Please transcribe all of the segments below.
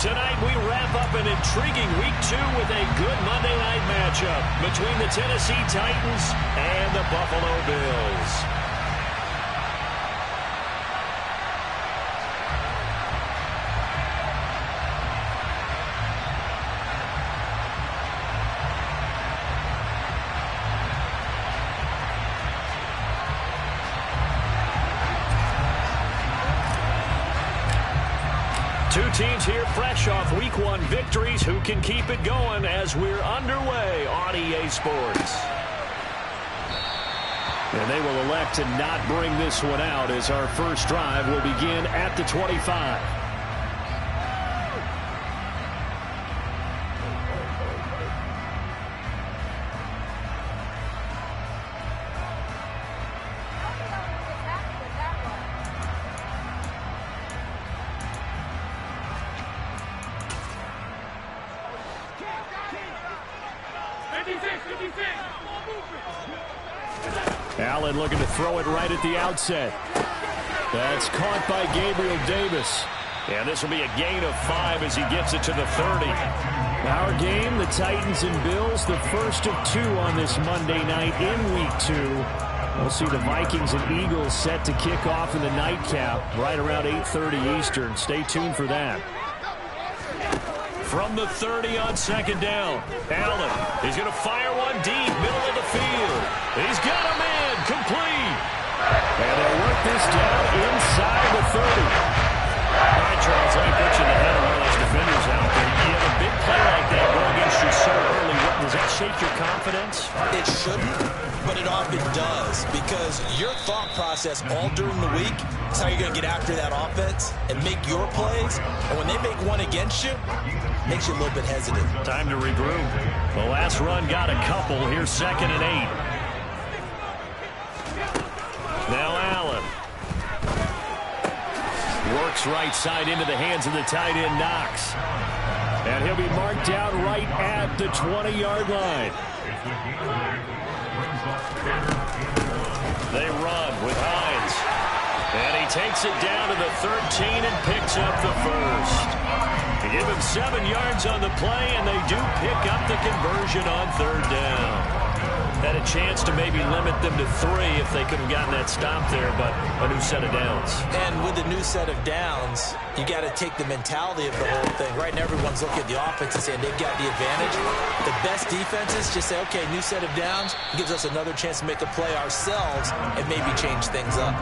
Tonight we wrap up an intriguing Week 2 with a good Monday night matchup between the Tennessee Titans and the Buffalo Bills. Two teams here fresh off Week 1 victories. Who can keep it going as we're underway on EA Sports? And they will elect to not bring this one out as our first drive will begin at the 25. Allen looking to throw it right at the outset. That's caught by Gabriel Davis. And this will be a gain of 5 as he gets it to the 30. Our game, the Titans and Bills, the first of 2 on this Monday night in Week 2. We'll see the Vikings and Eagles set to kick off in the nightcap right around 8:30 Eastern. Stay tuned for that. From the 30 on second down, Allen, he's going to fire one deep, middle of the field. He's got a man, complete. And they'll work this down inside the 30. All right, Charles, let me put you in the head of one of those defenders out there. You have a big play like that go against you so early. Does that shake your confidence? It shouldn't, but it often does, because your thought process all during the week is how you're going to get after that offense and make your plays. And when they make one against you, it makes you a little bit hesitant. Time to regroup. The last run got a couple. Here's 2nd and 8. Now Allen. Works right side into the hands of the tight end, Knox. And he'll be marked down right at the 20-yard line. They run with Hines. And he takes it down to the 13 and picks up the first. They give him 7 yards on the play, and they do pick up the conversion on 3rd down. Had a chance to maybe limit them to 3 if they could have gotten that stop there, but a new set of downs. And with a new set of downs, you got to take the mentality of the whole thing. Right now, everyone's looking at the offense and saying they've got the advantage. The best defenses just say, okay, new set of downs. It gives us another chance to make a play ourselves and maybe change things up.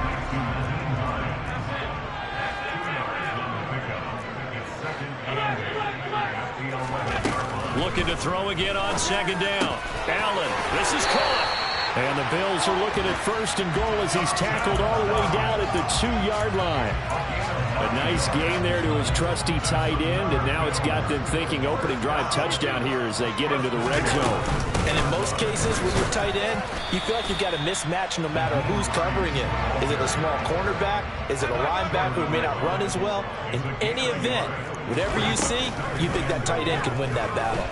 Looking to throw again on 2nd down. Allen, this is caught. And the Bills are looking at 1st and goal as he's tackled all the way down at the 2-yard line. A nice gain there to his trusty tight end, and now it's got them thinking opening drive touchdown here as they get into the red zone. And in most cases with your tight end, you feel like you've got a mismatch no matter who's covering it. Is it a small cornerback? Is it a linebacker who may not run as well? In any event, whatever you see, you think that tight end can win that battle.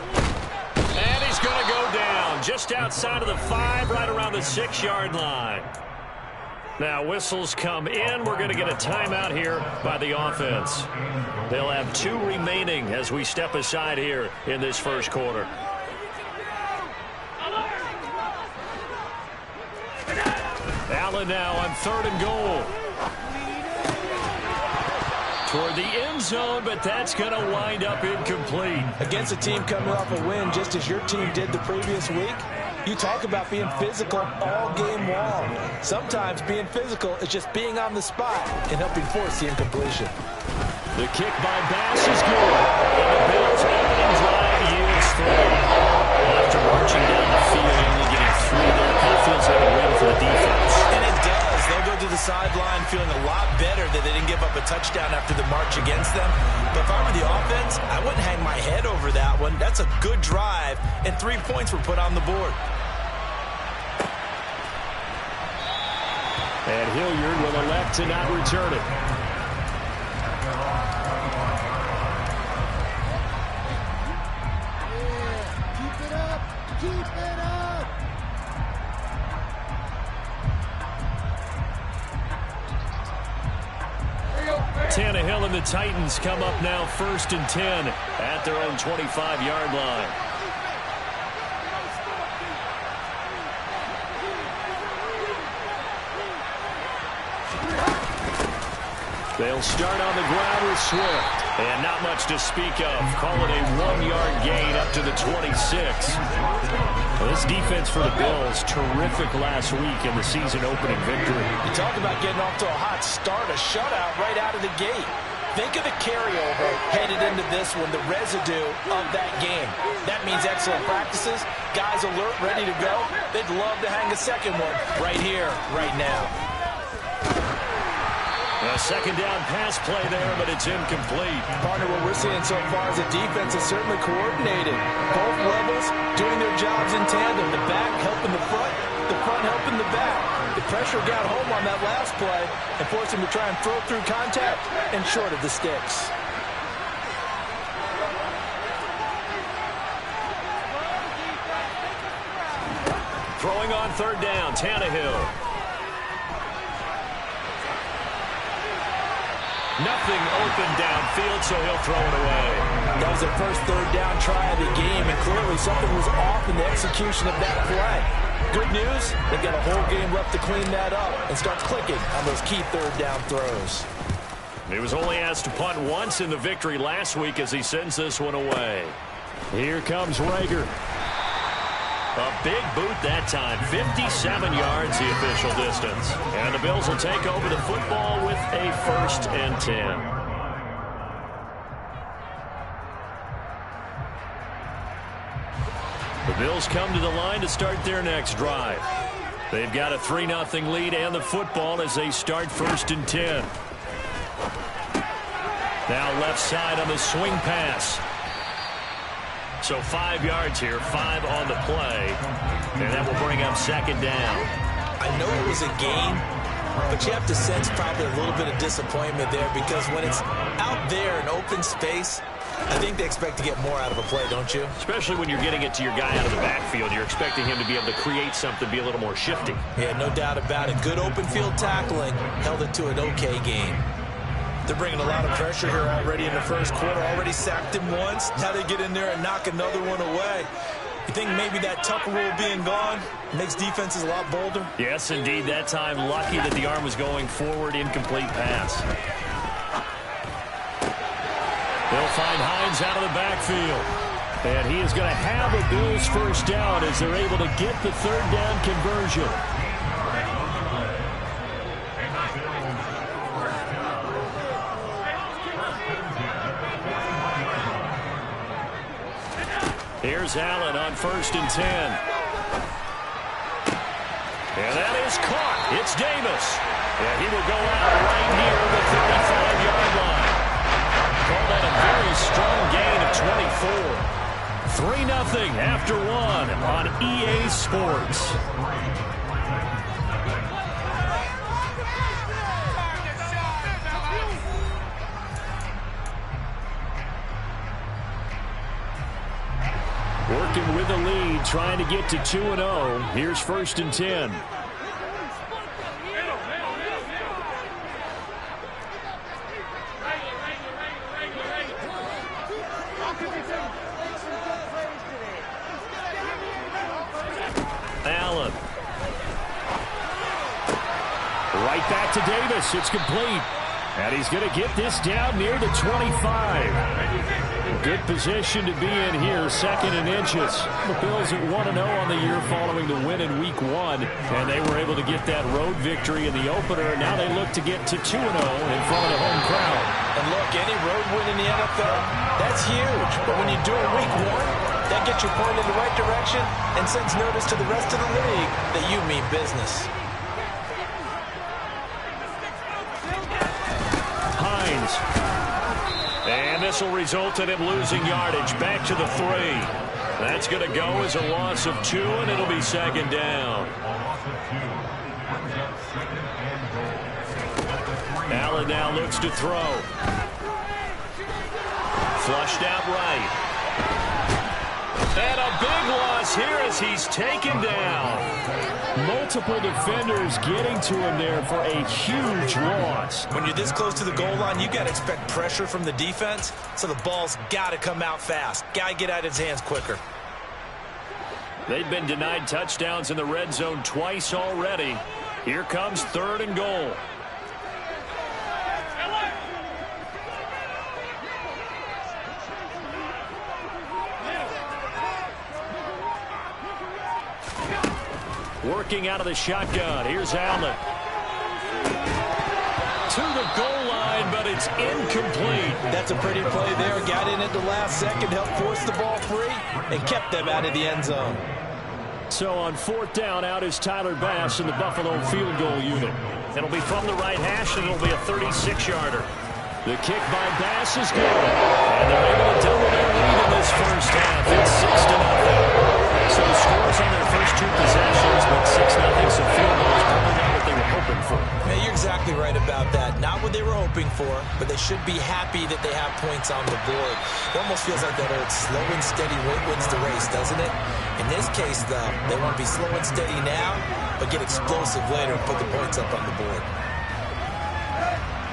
And he's going to go down just outside of the 5, right around the 6-yard line. Now whistles come in. We're going to get a timeout here by the offense. They'll have 2 remaining as we step aside here in this first quarter. Allen now on 3rd and goal. Toward the end zone, but that's going to wind up incomplete. Against a team coming off a win, just as your team did the previous week, you talk about being physical all game long. Sometimes being physical is just being on the spot and helping force the incompletion. The kick by Bass is good. And the Bills' opening drive yields 3. After marching down the field, only getting 3 there, kind of feels like a win for the defense. And it does. They'll go to the sideline feeling a lot better that they didn't give up a touchdown after the march against them. But if I were the offense, I wouldn't hang my head over that one. That's a good drive, and 3 points were put on the board. And Hilliard will elect to not return it. Keep it up! Keep it up! Tannehill in the the Titans come up now 1st and 10 at their own 25-yard line. They'll start on the ground with Swift. And not much to speak of. Call it a 1-yard gain up to the 26. Well, this defense for the Bills, terrific last week in the season-opening victory. You talk about getting off to a hot start, a shutout right out of the gate. Think of the carryover headed into this one, the residue of that game. That means excellent practices, guys alert, ready to go. They'd love to hang a second one right here, right now. A second down pass play there, but it's incomplete. Partner, what we're seeing so far is a defense is certainly coordinated. Both levels doing their jobs in tandem. The back helping the front helping the back. The pressure got home on that last play and forced him to try and throw through contact and short of the sticks. Throwing on 3rd down, Tannehill. Nothing open downfield, so he'll throw it away. That was their first 3rd down try of the game, and clearly something was off in the execution of that play. Good news, they've got a whole game left to clean that up and start clicking on those key 3rd down throws. He was only asked to punt once in the victory last week as he sends this one away. Here comes Rager. A big boot that time, 57 yards the official distance. And the Bills will take over the football with a 1st and 10. The Bills come to the line to start their next drive. They've got a 3-0 lead and the football as they start 1st and 10. Now left side on the swing pass. So 5 yards here, 5 on the play, and that will bring up 2nd down. I know it was a gain, but you have to sense probably a little bit of disappointment there because when it's out there in open space, I think they expect to get more out of a play, don't you? Especially when you're getting it to your guy out of the backfield. You're expecting him to be able to create something, be a little more shifty. Yeah, no doubt about it. Good open field tackling, held it to an okay game. They're bringing a lot of pressure here already in the first quarter. Already sacked him once. Now they get in there and knock another one away. You think maybe that Tucker rule being gone makes defenses a lot bolder? Yes, indeed. That time, lucky that the arm was going forward. Incomplete pass. They'll find Hines out of the backfield. And he is going to have a Bills 1st down as they're able to get the 3rd down conversion. Here's Allen on 1st and 10. And that is caught. It's Davis. And he will go out right near the 35-yard line. Call that a very strong gain of 24. 3-0 after 1 on EA Sports. Working with the lead, trying to get to 2-0. Here's 1st and 10. Allen. Right back to Davis. It's complete. And he's going to get this down near the 25. Good position to be in here, 2nd and inches. The Bills at 1-0 on the year following the win in Week 1. And they were able to get that road victory in the opener. Now they look to get to 2-0 in front of the home crowd. And look, any road win in the NFL, that's huge. But when you do it Week 1, that gets you pointed in the right direction and sends notice to the rest of the league that you mean business. Hines. And this will result in him losing yardage back to the 3. That's going to go as a loss of 2, and it'll be 2nd down. Allen now looks to throw. Flushed out right. And a big loss here as he's taken down. Multiple defenders getting to him there for a huge loss. When you're this close to the goal line, you got to expect pressure from the defense, so the ball's got to come out fast. Got to get out of his hands quicker. They've been denied touchdowns in the red zone twice already. Here comes 3rd and goal. Working out of the shotgun. Here's Allen. To the goal line, but it's incomplete. That's a pretty play there. Got in at the last second, helped force the ball free, and kept them out of the end zone. So on 4th down, out is Tyler Bass in the Buffalo field goal unit. It'll be from the right hash, and it'll be a 36-yarder. The kick by Bass is good. And they're able to double their lead in this first half. It's 6-0. So the scores on their first 2 possessions, but 6-0, so field goal is probably not what they were hoping for. Man, you're exactly right about that. Not what they were hoping for, but they should be happy that they have points on the board. It almost feels like that old slow and steady wins the race, doesn't it? In this case, though, they want to be slow and steady now, but get explosive later and put the points up on the board.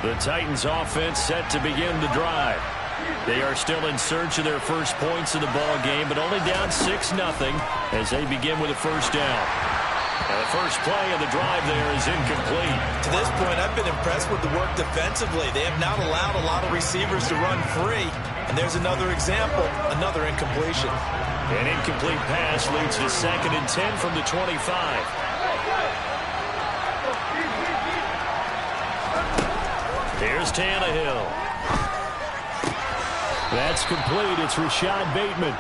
The Titans offense set to begin the drive. They are still in search of their first points in the ball game, but only down 6-0 as they begin with a first down. And the first play of the drive there is incomplete. To this point, I've been impressed with the work defensively. They have not allowed a lot of receivers to run free. And there's another example, another incompletion. An incomplete pass leads to 2nd and 10 from the 25. Here's Tannehill. That's complete. It's Rashad Bateman.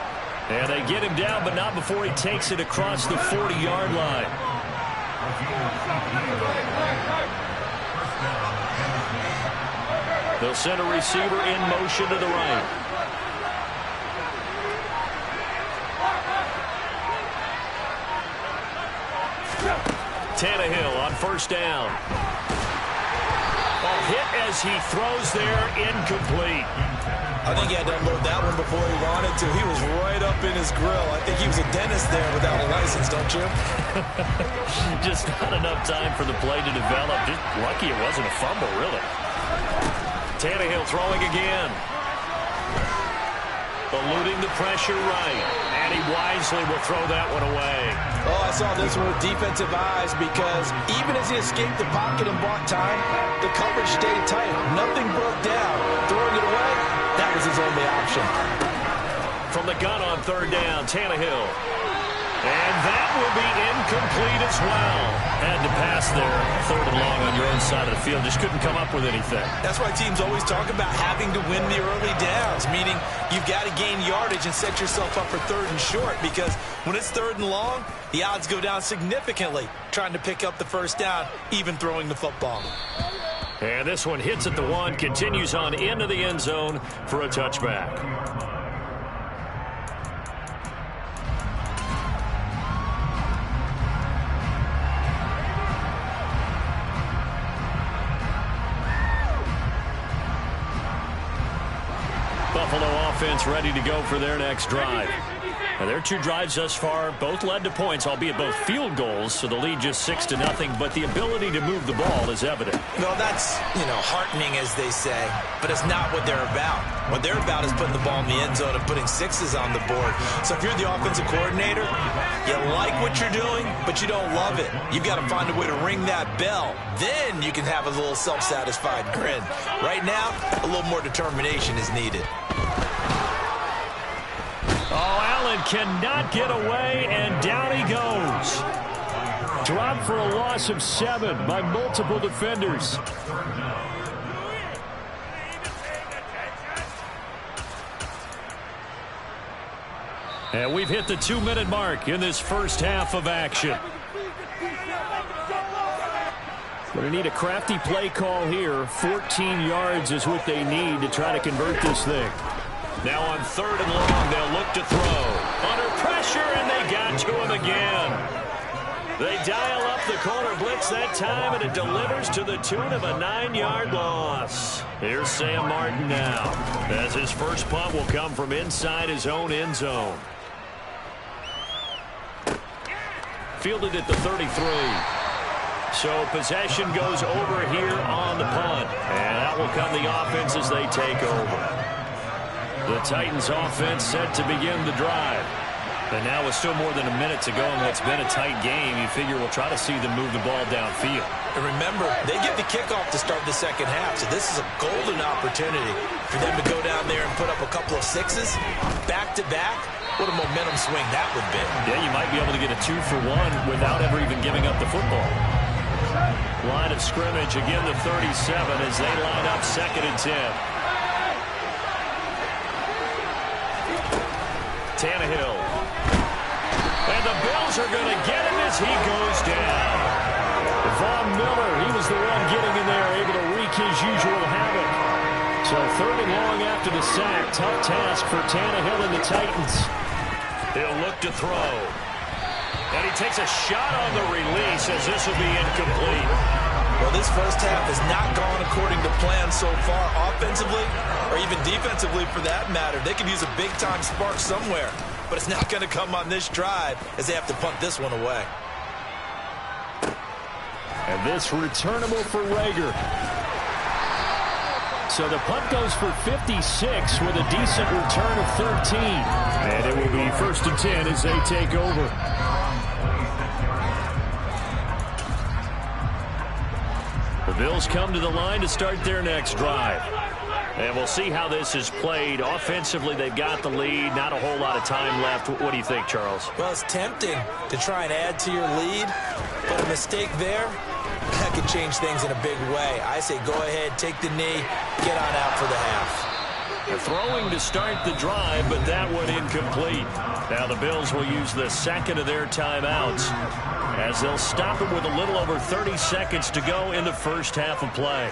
And they get him down, but not before he takes it across the 40-yard line. They'll send a receiver in motion to the right. Tannehill on first down. A hit as he throws there, incomplete. I think he had to unload that one before he wanted to. He was right up in his grill. I think he was a dentist there without a license, don't you? Just not enough time for the play to develop. Just lucky it wasn't a fumble, really. Tannehill throwing again. Eluding the pressure right. And he wisely will throw that one away. Oh, I saw this one with defensive eyes because even as he escaped the pocket and bought time, the coverage stayed tight. Nothing broke down. Throwing it away, that was his only option. From the gun on 3rd down, Tannehill. And that will be incomplete as well. Had to pass there. 3rd and long on your own side of the field. Just couldn't come up with anything. That's why teams always talk about having to win the early downs, meaning you've got to gain yardage and set yourself up for 3rd and short, because when it's 3rd and long, the odds go down significantly trying to pick up the first down, even throwing the football. And this one hits at the 1, continues on into the end zone for a touchback. Buffalo offense ready to go for their next drive. And their 2 drives thus far both led to points, albeit both field goals, so the lead just 6-0, but the ability to move the ball is evident. Well, that's, heartening, as they say, but it's not what they're about. What they're about is putting the ball in the end zone and putting 6s on the board. So if you're the offensive coordinator, you like what you're doing, but you don't love it. You've got to find a way to ring that bell. Then you can have a little self-satisfied grin. Right now, a little more determination is needed. Oh, Allen cannot get away, and down he goes. Dropped for a loss of 7 by multiple defenders. And we've hit the 2-minute mark in this first half of action. Going to need a crafty play call here. 14 yards is what they need to try to convert this thing. Now on 3rd and long, they'll look to throw. Under pressure, and they got to him again. They dial up the corner blitz that time, and it delivers to the tune of a 9-yard loss. Here's Sam Martin now, as his first punt will come from inside his own end zone. fielded at the 33. So possession goes over here on the punt. And that will come the offense as they take over. The Titans offense set to begin the drive. And now with still more than a minute to go in what's been a tight game, you figure we'll try to see them move the ball downfield. And remember, they get the kickoff to start the second half, so this is a golden opportunity for them to go down there and put up a couple of sixes back-to-back. What a momentum swing that would be. Yeah, you might be able to get a 2-for-1 without ever even giving up the football. Line of scrimmage, again the 37 as they line up 2nd and 10. Tannehill. And the Bills are going to get him as he goes down. Von Miller, he was the one getting in there, able to wreak his usual havoc. So 3rd and long after the sack. Tough task for Tannehill and the Titans. He'll look to throw. And he takes a shot on the release as this will be incomplete. Well, this first half has not gone according to plan so far offensively or even defensively for that matter. They could use a big-time spark somewhere, but it's not going to come on this drive as they have to punt this one away. And this returnable for Rager. So the punt goes for 56 with a decent return of 13. And it will be 1st and 10 as they take over. The Bills come to the line to start their next drive. And we'll see how this is played. Offensively, they've got the lead. Not a whole lot of time left. What do you think, Charles? Well, it's tempting to try and add to your lead, but a mistake there, that could change things in a big way. I say go ahead, take the knee, get on out for the half. They're throwing to start the drive, but that one incomplete. Now the Bills will use the 2nd of their timeouts as they'll stop it with a little over 30 seconds to go in the first half of play.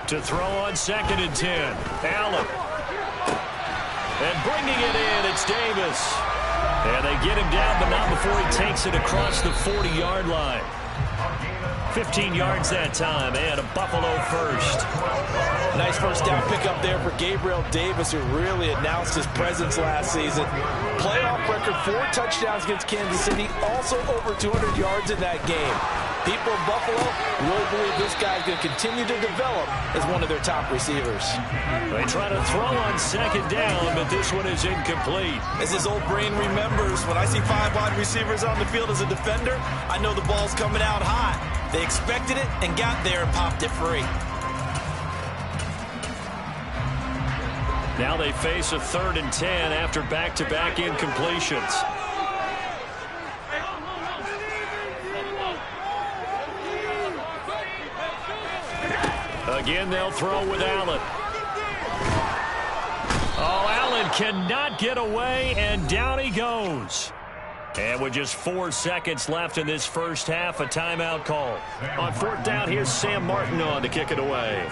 To throw on 2nd and 10. Allen. And bringing it in, it's Davis. And they get him down, but not before he takes it across the 40-yard line. 15 yards that time, and a Buffalo first. Nice first down pickup there for Gabriel Davis, who really announced his presence last season. Playoff record, 4 touchdowns against Kansas City, also over 200 yards in that game. People of Buffalo really believe this guy's going to continue to develop as one of their top receivers. They try to throw on 2nd down, but this one is incomplete. As his old brain remembers, when I see 5 wide receivers on the field as a defender, I know the ball's coming out hot. They expected it and got there and popped it free. Now they face a 3rd and 10 after back-to-back incompletions. Again, they'll throw with Allen. Oh, Allen cannot get away, and down he goes. And with just 4 seconds left in this first half, a timeout call. On 4th down, here's Sam Martin on to kick it away.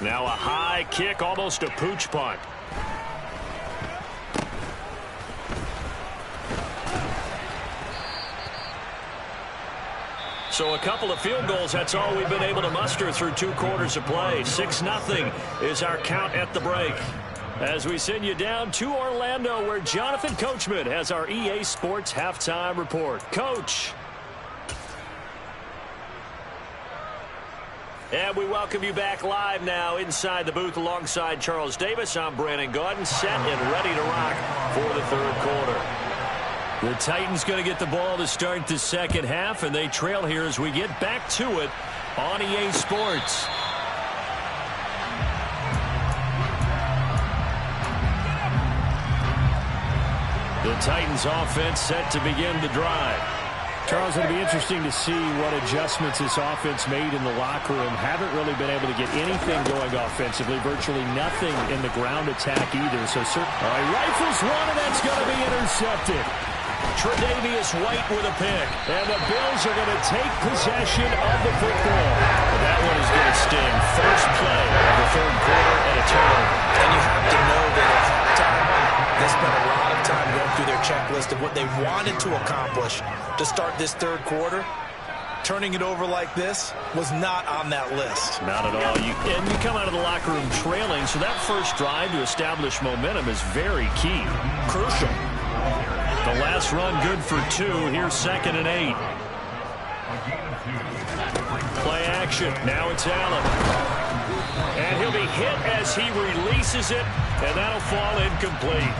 Now a high kick, almost a pooch punt. So a couple of field goals, that's all we've been able to muster through 2 quarters of play. 6-0 is our count at the break. As we send you down to Orlando, where Jonathan Coachman has our EA Sports Halftime Report. Coach. And we welcome you back live now inside the booth alongside Charles Davis. I'm Brandon Gaudin, set and ready to rock for the 3rd quarter. The Titans going to get the ball to start the second half, and they trail here as we get back to it on EA Sports. The Titans offense set to begin the drive. Charles, it'll be interesting to see what adjustments this offense made in the locker room. Haven't really been able to get anything going offensively. Virtually nothing in the ground attack either. So, he rifles one, and that's going to be intercepted. Tre'Davious White with a pick. And the Bills are going to take possession of the football. That one is going to sting. First play of the 3rd quarter and a turnover. And you have to know that at halftime, they spent a lot of time time going through their checklist of what they wanted to accomplish to start this third quarter. Turning it over like this was not on that list. Not at all. And you come out of the locker room trailing, so that first drive to establish momentum is very key. Crucial. The last run good for 2. Here's 2nd and 8. Play action. Now it's Allen. And he'll be hit as he releases it, and that'll fall incomplete.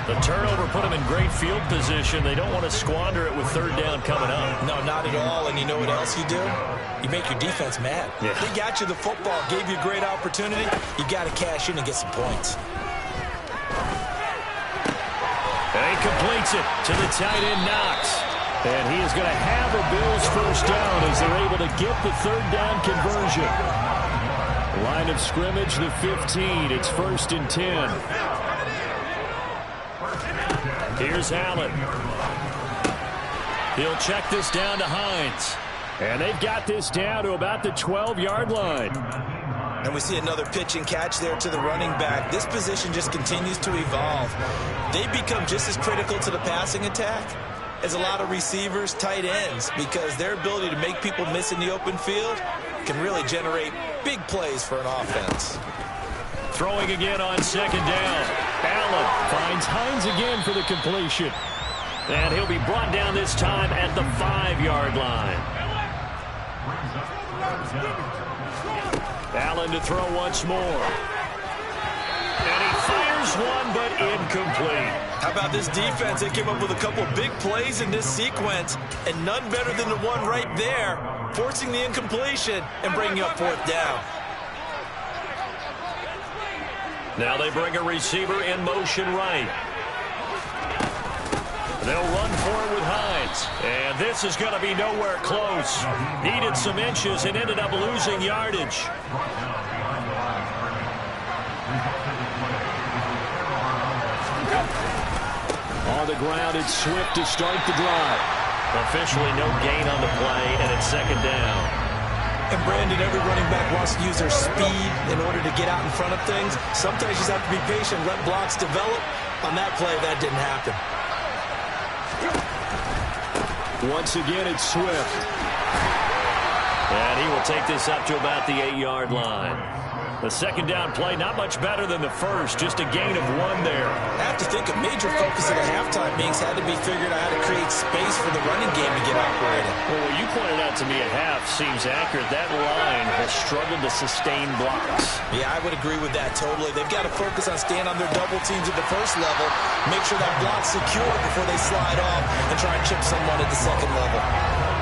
The turnover put them in great field position. They don't want to squander it with 3rd down coming up. No, not at all. And you know what else you do? You make your defense mad. Yeah. They got you the football, gave you a great opportunity. You got to cash in and get some points. And he completes it to the tight end, Knox. And he is going to have a Bills first down as they're able to get the 3rd down conversion. Line of scrimmage, the 15. It's 1st and 10. Here's Allen. He'll check this down to Hines. And they've got this down to about the 12-yard line. And we see another pitch and catch there to the running back. This position just continues to evolve. They become just as critical to the passing attack as a lot of receivers, tight ends, because their ability to make people miss in the open field can really generate big plays for an offense. Throwing again on 2nd down. Allen finds Hines again for the completion. And he'll be brought down this time at the 5-yard line. Allen to throw once more. And he fires one, but incomplete. How about this defense? They came up with a couple of big plays in this sequence, and none better than the one right there, forcing the incompletion and bringing up 4th down. Now they bring a receiver in motion right. They'll run for it with Hines. And this is going to be nowhere close. Needed some inches and ended up losing yardage. On the ground, it's Swift to start the drive. Officially no gain on the play, and it's 2nd down. And Brandon, every running back wants to use their speed in order to get out in front of things. Sometimes you just have to be patient, let blocks develop. On that play, that didn't happen. Once again, it's Swift. And he will take this up to about the 8-yard line. The 2nd down play, not much better than the first, just a gain of 1 there. I have to think a major focus of the halftime meetings had to be figured out how to create space for the running game to get operating. Well, what you pointed out to me at half seems accurate. That line has struggled to sustain blocks. Yeah, I would agree with that totally. They've got to focus on staying on their double teams at the first level, make sure that block's secure before they slide off and try and chip someone at the 2nd level.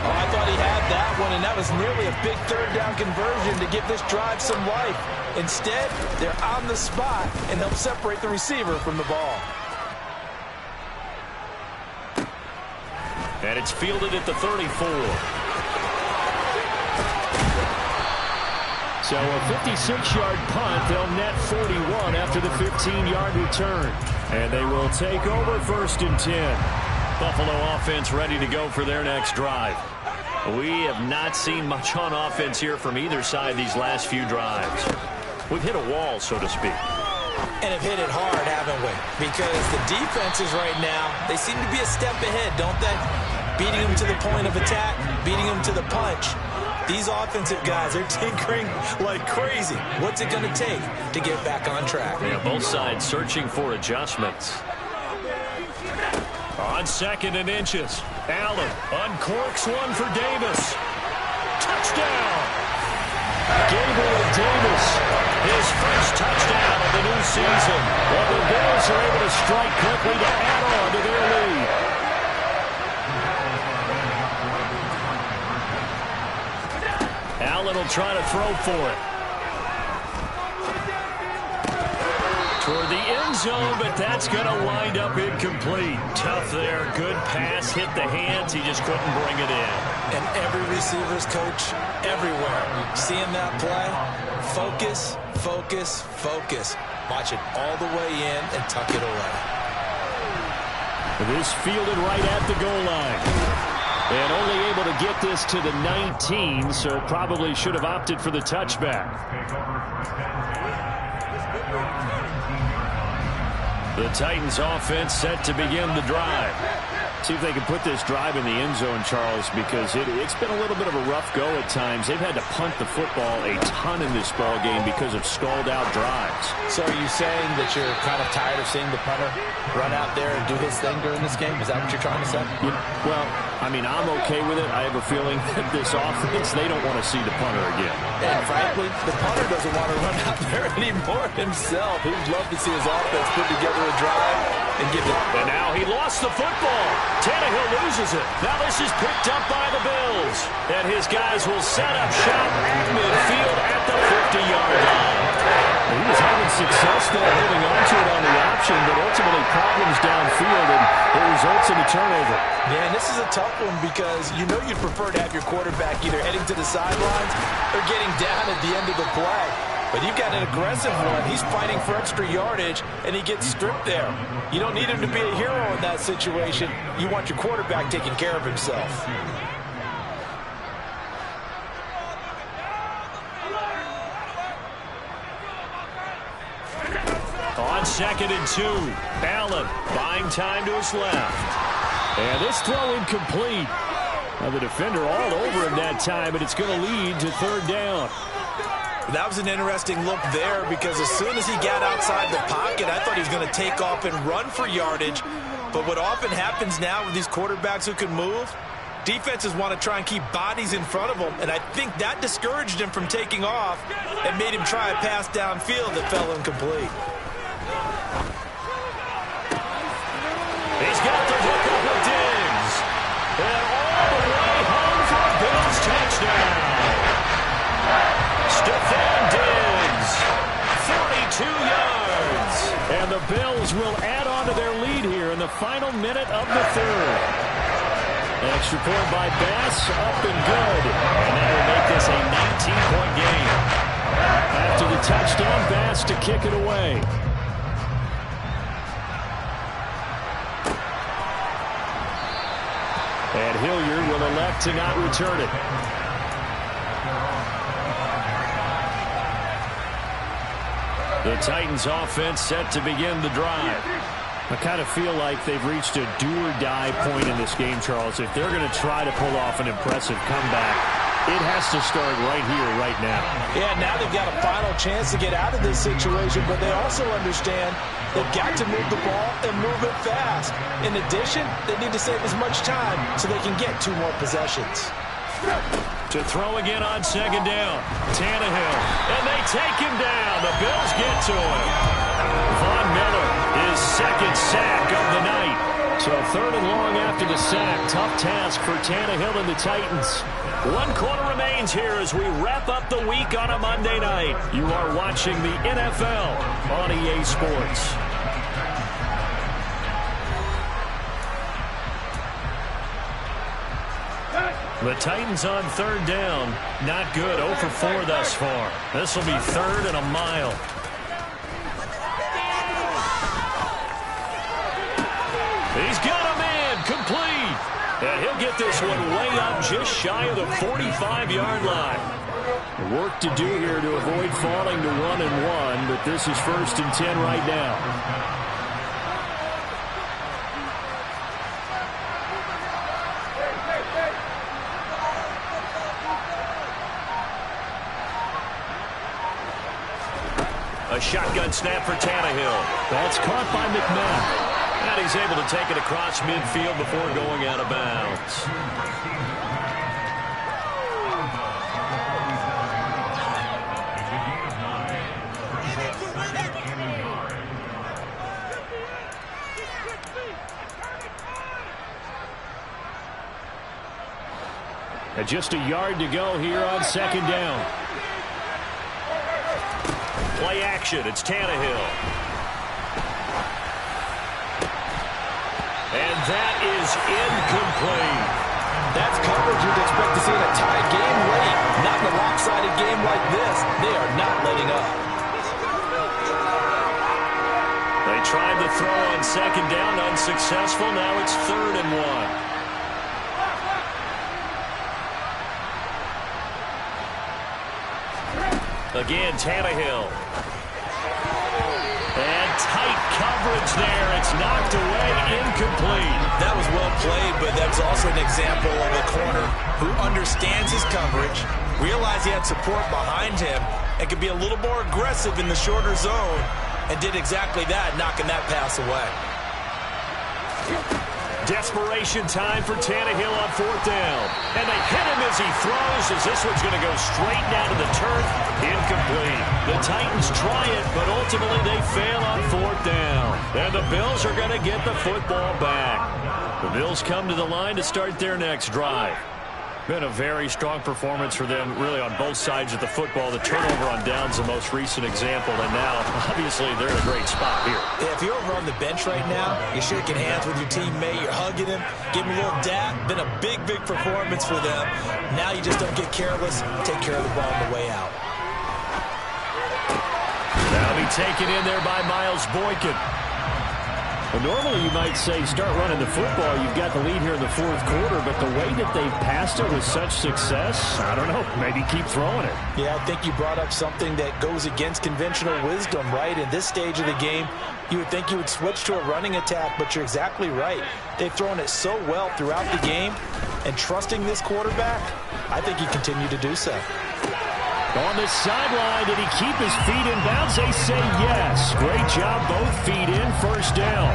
Oh, I thought he had that one, and that was nearly a big 3rd down conversion to give this drive some life. Instead, they're on the spot and help separate the receiver from the ball. And it's fielded at the 34. So a 56-yard punt. They'll net 41 after the 15-yard return. And they will take over 1st and 10. Buffalo offense ready to go for their next drive. We have not seen much on offense here from either side these last few drives. We've hit a wall, so to speak. And have hit it hard, haven't we? Because the defenses right now, they seem to be a step ahead, don't they? Beating them to the point of attack, beating them to the punch. These offensive guys are tinkering like crazy. What's it going to take to get back on track? Yeah, both sides searching for adjustments. On 2nd and inches, Allen uncorks one for Davis. Touchdown! Gabriel Davis, his first touchdown of the new season. Well, the Bills are able to strike quickly to add on to their lead. Allen will try to throw for it. Toward the end zone, but that's going to wind up incomplete. Tough there. Good pass. Hit the hands. He just couldn't bring it in. And every receiver's coach everywhere. Seeing that play, focus, focus, focus. Watch it all the way in and tuck it away. This fielded right at the goal line. And only able to get this to the 19, so probably should have opted for the touchback. The Titans offense set to begin the drive. See if they can put this drive in the end zone, Charles, because it's been a little bit of a rough go at times. They've had to punt the football a ton in this ball game because of stalled-out drives. So are you saying that you're kind of tired of seeing the punter run out there and do his thing during this game? Is that what you're trying to say? Well, I mean, I'm okay with it. I have a feeling that this offense, they don't want to see the punter again. And frankly, the punter doesn't want to run out there anymore himself. He would love to see his offense put together a drive and give it. And now he lost the football. Tannehill loses it. Now this is picked up by the Bills. And his guys will set up shop at midfield at the 50-yard line. He was having success there holding on to it on the option, but ultimately problems downfield, and it results in a turnover. Man, this is a tough one because you know you'd prefer to have your quarterback either heading to the sidelines or getting down at the end of the play. But you've got an aggressive one. He's fighting for extra yardage, and he gets stripped there. You don't need him to be a hero in that situation. You want your quarterback taking care of himself. On 2nd and 2, Allen buying time to his left. And this throw incomplete. Now the defender all over him that time, but it's going to lead to 3rd down. That was an interesting look there because as soon as he got outside the pocket, I thought he was going to take off and run for yardage. But what often happens now with these quarterbacks who can move, defenses want to try and keep bodies in front of them, and I think that discouraged him from taking off and made him try a pass downfield that fell incomplete. He's got the hook up with Diggs. And all the way home for a Bills touchdown. Stephon Diggs, 42 yards. And the Bills will add on to their lead here in the final minute of the 3rd. Extra point by Bass, up and good. And that will make this a 19-point game. After the touchdown, Bass to kick it away. And Hilliard will elect to not return it. The Titans offense set to begin the drive. I kind of feel like they've reached a do-or-die point in this game, Charles. If they're going to try to pull off an impressive comeback, it has to start right here, right now. Yeah, now they've got a final chance to get out of this situation, but they also understand they've got to move the ball and move it fast. In addition, they need to save as much time so they can get 2 more possessions. To throw again on 2nd down. Tannehill. And they take him down. The Bills get to him. Von Miller, his 2nd sack of the night. So 3rd and long after the sack. Tough task for Tannehill and the Titans. 1 quarter remains here as we wrap up the week on a Monday night. You are watching the NFL on EA Sports. The Titans on 3rd down. Not good. 0 for 4 thus far. This will be 3rd and a mile. He's got a man. Complete. And he'll get this one way up just shy of the 45-yard line. Work to do here to avoid falling to 1-1, but this is 1st and 10 right now. A shotgun snap for Tannehill. That's caught by McMahon. And he's able to take it across midfield before going out of bounds. And just a yard to go here on 2nd down. Play action. It's Tannehill. And that is incomplete. That's coverage you'd expect to see in a tied game late. Not in a lopsided game like this. They are not letting up. They tried to throw on 2nd down. Unsuccessful. Now it's 3rd and 1. Again, Tannehill. And tight coverage there. It's knocked away, incomplete. That was well played, but that was also an example of a corner who understands his coverage, realized he had support behind him, and could be a little more aggressive in the shorter zone, and did exactly that, knocking that pass away. Desperation time for Tannehill on 4th down. And they hit him as he throws, as this one's going to go straight down to the turf. Incomplete. The Titans try it, but ultimately they fail on 4th down. And the Bills are going to get the football back. The Bills come to the line to start their next drive. Been a very strong performance for them, really, on both sides of the football. The turnover on downs, the most recent example, and now, obviously, they're in a great spot here. Yeah, if you're over on the bench right now, you're shaking hands with your teammate, you're hugging him, giving him a little dap. Been a big, big performance for them. Now you just don't get careless. Take care of the ball on the way out. That'll be taken in there by Miles Boykin. Well, normally you might say start running the football. You've got the lead here in the 4th quarter, but the way that they've passed it with such success, I don't know, maybe keep throwing it. Yeah, I think you brought up something that goes against conventional wisdom, right? In this stage of the game, you would think you would switch to a running attack, but you're exactly right. They've thrown it so well throughout the game, and trusting this quarterback, I think you continue to do so. On the sideline, did he keep his feet in bounds? They say yes. Great job, both feet in, 1st down.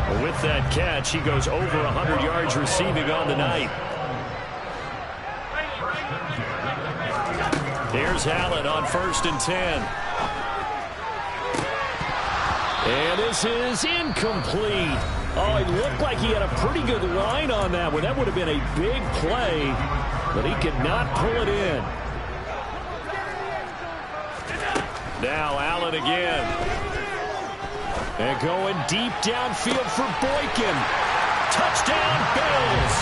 Well, with that catch, he goes over 100 yards receiving on the night. Here's Allen on 1st and 10. And this is incomplete. Oh, it looked like he had a pretty good line on that one. That would have been a big play, but he could not pull it in. Now Allen again. And going deep downfield for Boykin. Touchdown, Bills.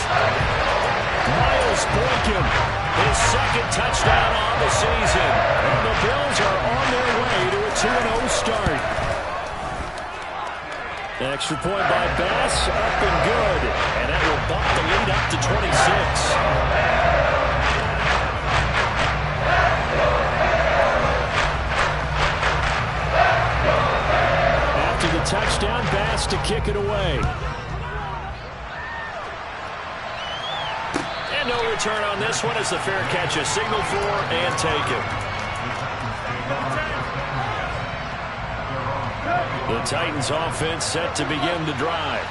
Miles Boykin, his 2nd touchdown on the season. And the Bills are on their way to a 2-0 start. Extra point by Bass, up and good. And that will bump the lead up to 26. Touchdown, Bass to kick it away. And no return on this one as the fair catch is signaled for and taken. The Titans offense set to begin the drive.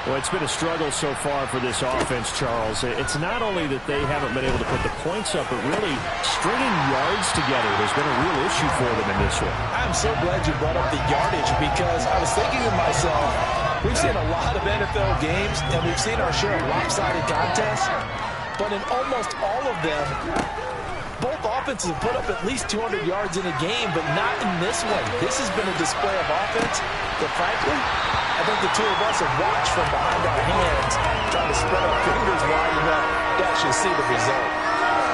Well, it's been a struggle so far for this offense, Charles. It's not only that they haven't been able to put the points up, but really stringing yards together has been a real issue for them in this one. I'm so glad you brought up the yardage because I was thinking to myself, we've seen a lot of NFL games and we've seen our share of lopsided contests, but in almost all of them, both offenses have put up at least 200 yards in a game, but not in this one. This has been a display of offense that, frankly, I think the two of us have watched from behind our hands, trying to spread our fingers wide enough to actually see the result.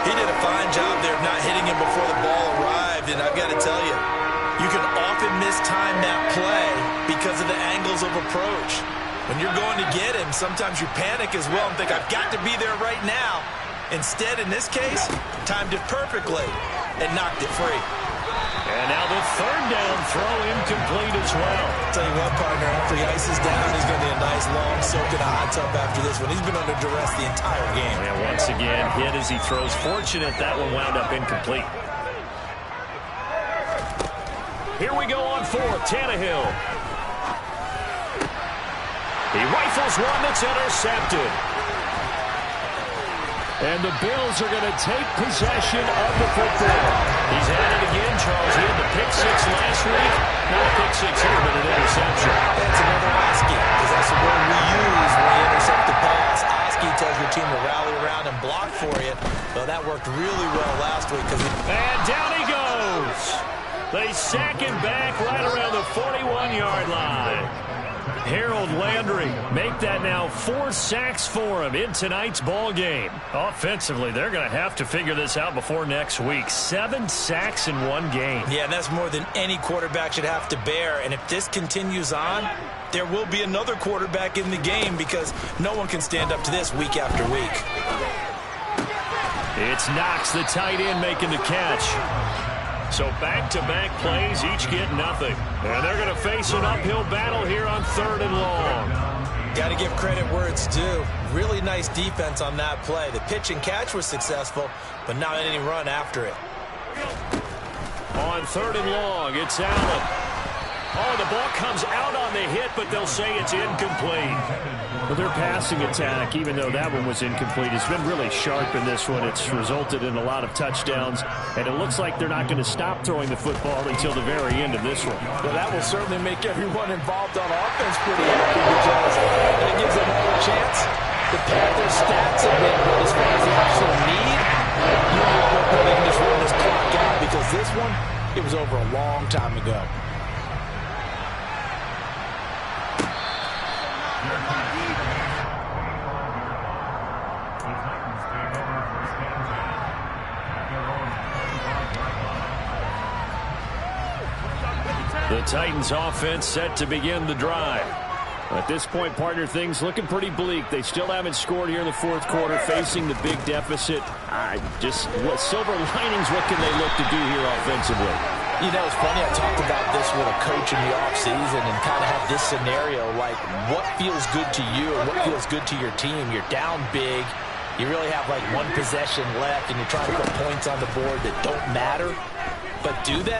He did a fine job there of not hitting him before the ball arrived, and I've got to tell you, you can often mistime that play because of the angles of approach. When you're going to get him, sometimes you panic as well and think, I've got to be there right now. Instead, in this case, timed it perfectly and knocked it free. And now the 3rd down throw incomplete as well. Tell you what, partner, after he ices down, he's going to need a nice long soak in a hot tub after this one. He's been under duress the entire game. And once again, hit as he throws. Fortunate that one wound up incomplete. Here we go on 4th, Tannehill. He rifles one that's intercepted. And the Bills are going to take possession of the football. He's at it again, Charles. He had the pick 6 last week. Not a pick 6 here, but an interception. That's another Oski, because that's the word we use when we intercept the pass. Oski tells your team to rally around and block for you. Well, that worked really well last week. And down he goes. They sack him back right around the 41-yard line. Harold Landry make that now 4 sacks for him in tonight's ball game. Offensively, they're going to have to figure this out before next week. 7 sacks in one game. Yeah, and that's more than any quarterback should have to bear. And if this continues on, there will be another quarterback in the game because no one can stand up to this week after week. It's Knox, the tight end, making the catch. So back-to-back plays, each get nothing. And they're going to face an uphill battle here on 3rd and long. Got to give credit where it's due. Really nice defense on that play. The pitch and catch was successful, but not any run after it. On 3rd and long, it's Allen. Oh, the ball comes out on the hit, but they'll say it's incomplete. Well, their passing attack, even though that one was incomplete, has been really sharp in this one. It's resulted in a lot of touchdowns, and it looks like they're not going to stop throwing the football until the very end of this one. Well, that will certainly make everyone involved on offense pretty happy because it gives them all a chance to pad their stats a bit, but as far as the actual need, you know they can just run this clock out because this one, it was over a long time ago. The Titans offense set to begin the drive. At this point, partner, things looking pretty bleak. They still haven't scored here in the 4th quarter, facing the big deficit. What silver linings, what can they look to do here offensively? You know, it's funny, I talked about this with a coach in the offseason and kind of had this scenario, like what feels good to you and what feels good to your team. You're down big. You really have like one possession left, and you're trying to put points on the board that don't matter. But do they?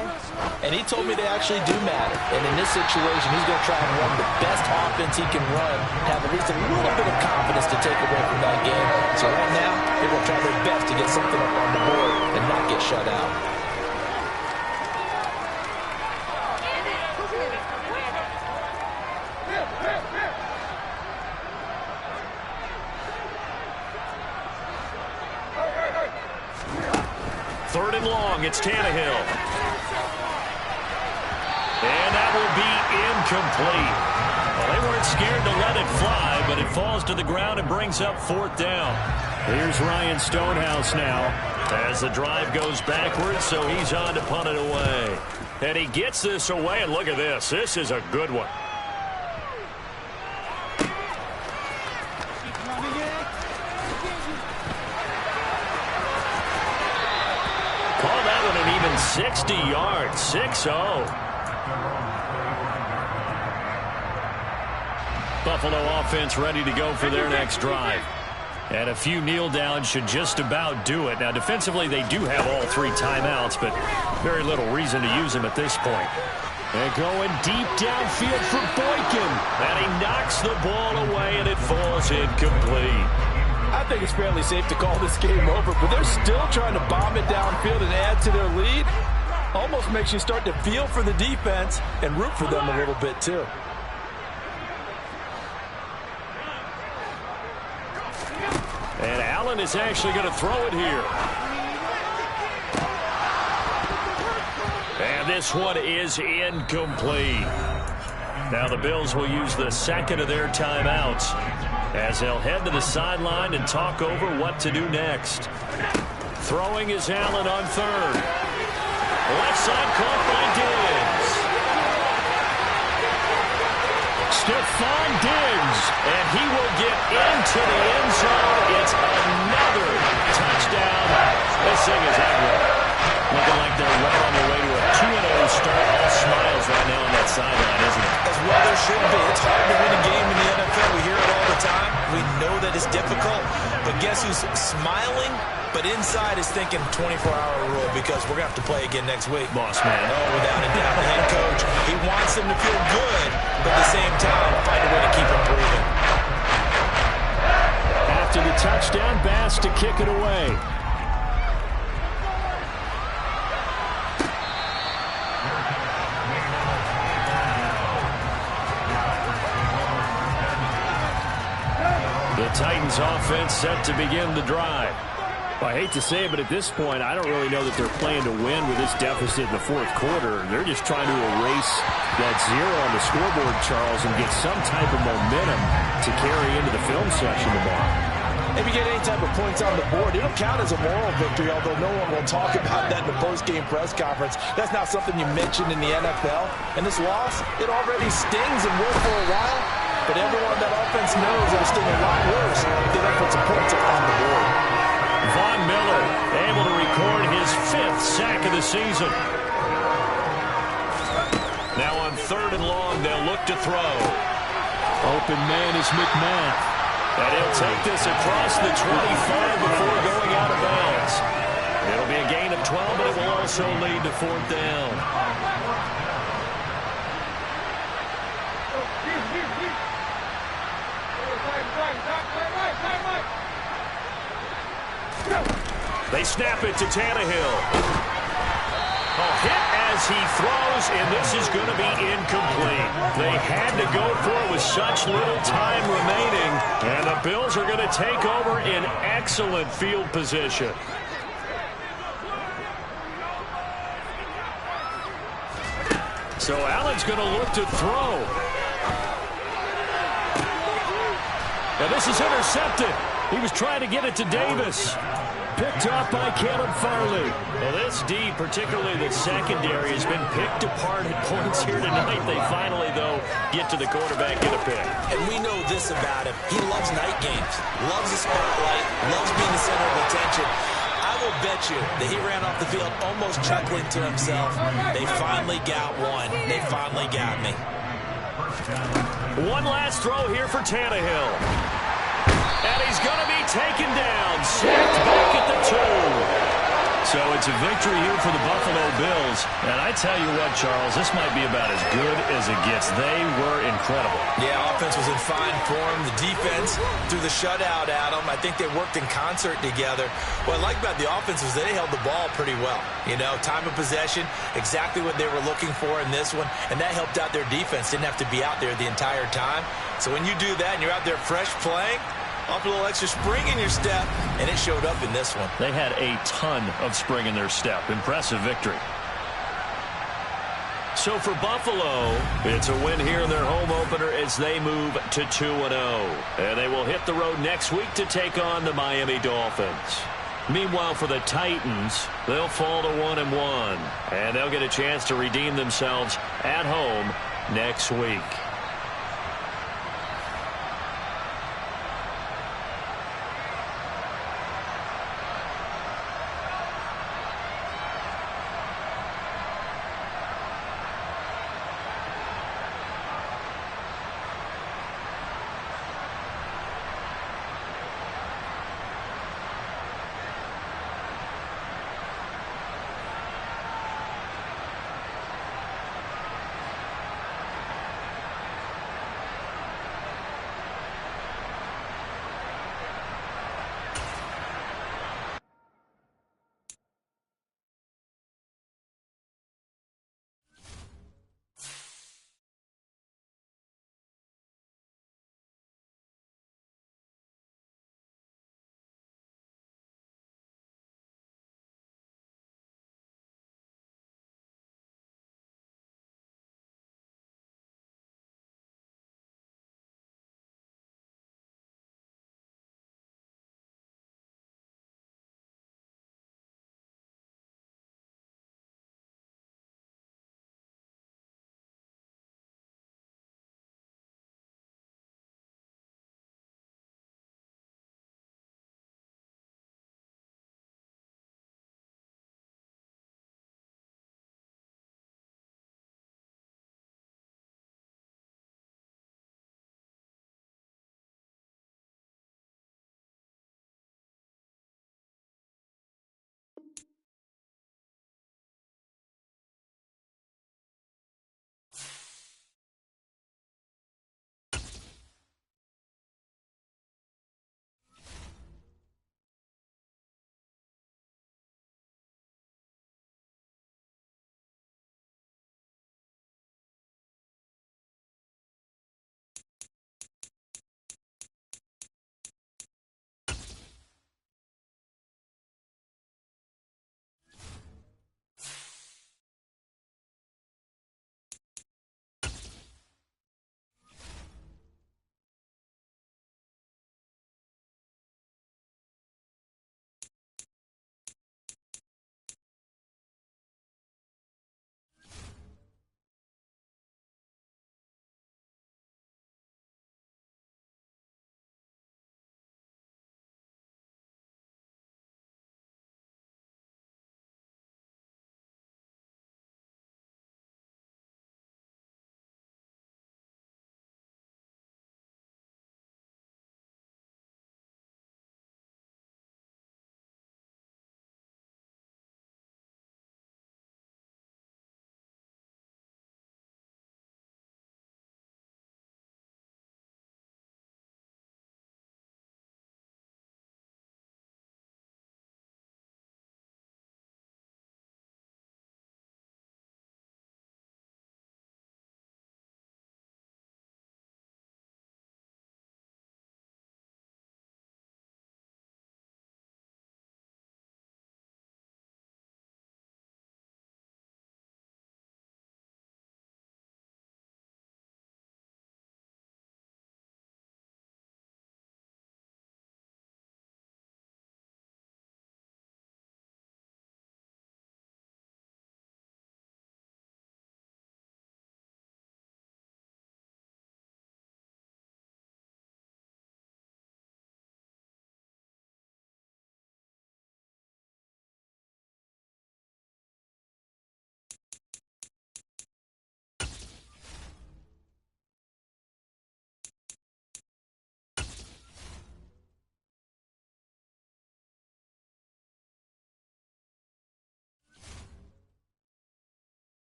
And he told me they actually do matter. And in this situation, he's going to try and run the best offense he can run, have at least a little bit of confidence to take away from that game. So right now, they're going to try their best to get something up on the board and not get shut out. Third and long, it's Tannehill. And that will be incomplete. Well, they weren't scared to let it fly, but it falls to the ground and brings up 4th down. Here's Ryan Stonehouse now as the drive goes backwards, so he's on to punt it away. And he gets this away, and look at this. This is a good one. Call that one an even 60 yards, 6-0. Buffalo offense ready to go for their next drive. And a few kneel downs should just about do it. Now, defensively, they do have all 3 timeouts, but very little reason to use them at this point. And going deep downfield for Boykin. And he knocks the ball away, and it falls incomplete. I think it's fairly safe to call this game over, but they're still trying to bomb it downfield and add to their lead. Almost makes you start to feel for the defense and root for them a little bit, too. And Allen is actually going to throw it here. And this one is incomplete. Now the Bills will use the second of their timeouts as they'll head to the sideline and talk over what to do next. Throwing is Allen on 3rd. Left side caught by Diggs. Stephon Diggs, and he will get into the end zone. It's another touchdown. This thing is ugly. Looking like they're right on their way to a 2-0 start. All smiles right now on that sideline, isn't it? As well there should be. It's hard to win a game in the NFL. We hear it all the time. We know that it's difficult. But guess who's smiling? But inside is thinking 24-hour rule because we're going to have to play again next week. Boss man. Oh, without a doubt. The head coach, he wants them to feel good, but at the same time, find a way to keep improving. After the touchdown, Bass to kick it away. The Titans offense set to begin the drive. Well, I hate to say it, but at this point, I don't really know that they're playing to win with this deficit in the 4th quarter. They're just trying to erase that 0 on the scoreboard, Charles, and get some type of momentum to carry into the film session tomorrow. If you get any type of points on the board, it'll count as a moral victory, although no one will talk about that in the post-game press conference. That's not something you mentioned in the NFL. And this loss, it already stings and will for a while, but everyone on that offense knows it'll sting a lot worse if they don't put some points up on the board. Von Miller able to record his 5th sack of the season. 3rd and long. They'll look to throw. Open man is McMahon. And he'll take this across the 25 before going out of bounds. It'll be a gain of 12, but it will also lead to 4th down. They snap it to Tannehill. A hit as he throws, and this is going to be incomplete. They had to go for it with such little time remaining, and the Bills are going to take over in excellent field position. So Allen's going to look to throw. And this is intercepted. He was trying to get it to Davis. Picked off by Caleb Farley. Well, this D, particularly the secondary, has been picked apart at points here tonight. They finally, though, get to the quarterback in a pick. And we know this about him. He loves night games, loves the spotlight, loves being the center of attention. I will bet you that he ran off the field almost chuckling to himself. They finally got one. They finally got me. One last throw here for Tannehill. And he's going to be taken down, sacked back at the 2. So it's a victory here for the Buffalo Bills. And I tell you what, Charles, this might be about as good as it gets. They were incredible. Yeah, offense was in fine form. The defense threw the shutout at them. I think they worked in concert together. What I like about the offense was they held the ball pretty well. You know, time of possession, exactly what they were looking for in this one. And that helped out their defense. Didn't have to be out there the entire time. So when you do that and you're out there fresh playing, off a little extra spring in your step, and it showed up in this one. They had a ton of spring in their step. Impressive victory. So for Buffalo, it's a win here in their home opener as they move to 2-0. And they will hit the road next week to take on the Miami Dolphins. Meanwhile, for the Titans, they'll fall to 1-1. And they'll get a chance to redeem themselves at home next week.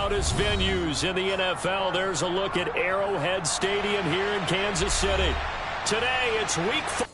loudest venues in the NFL. There's a look at Arrowhead Stadium here in Kansas City. Today, it's Week 4.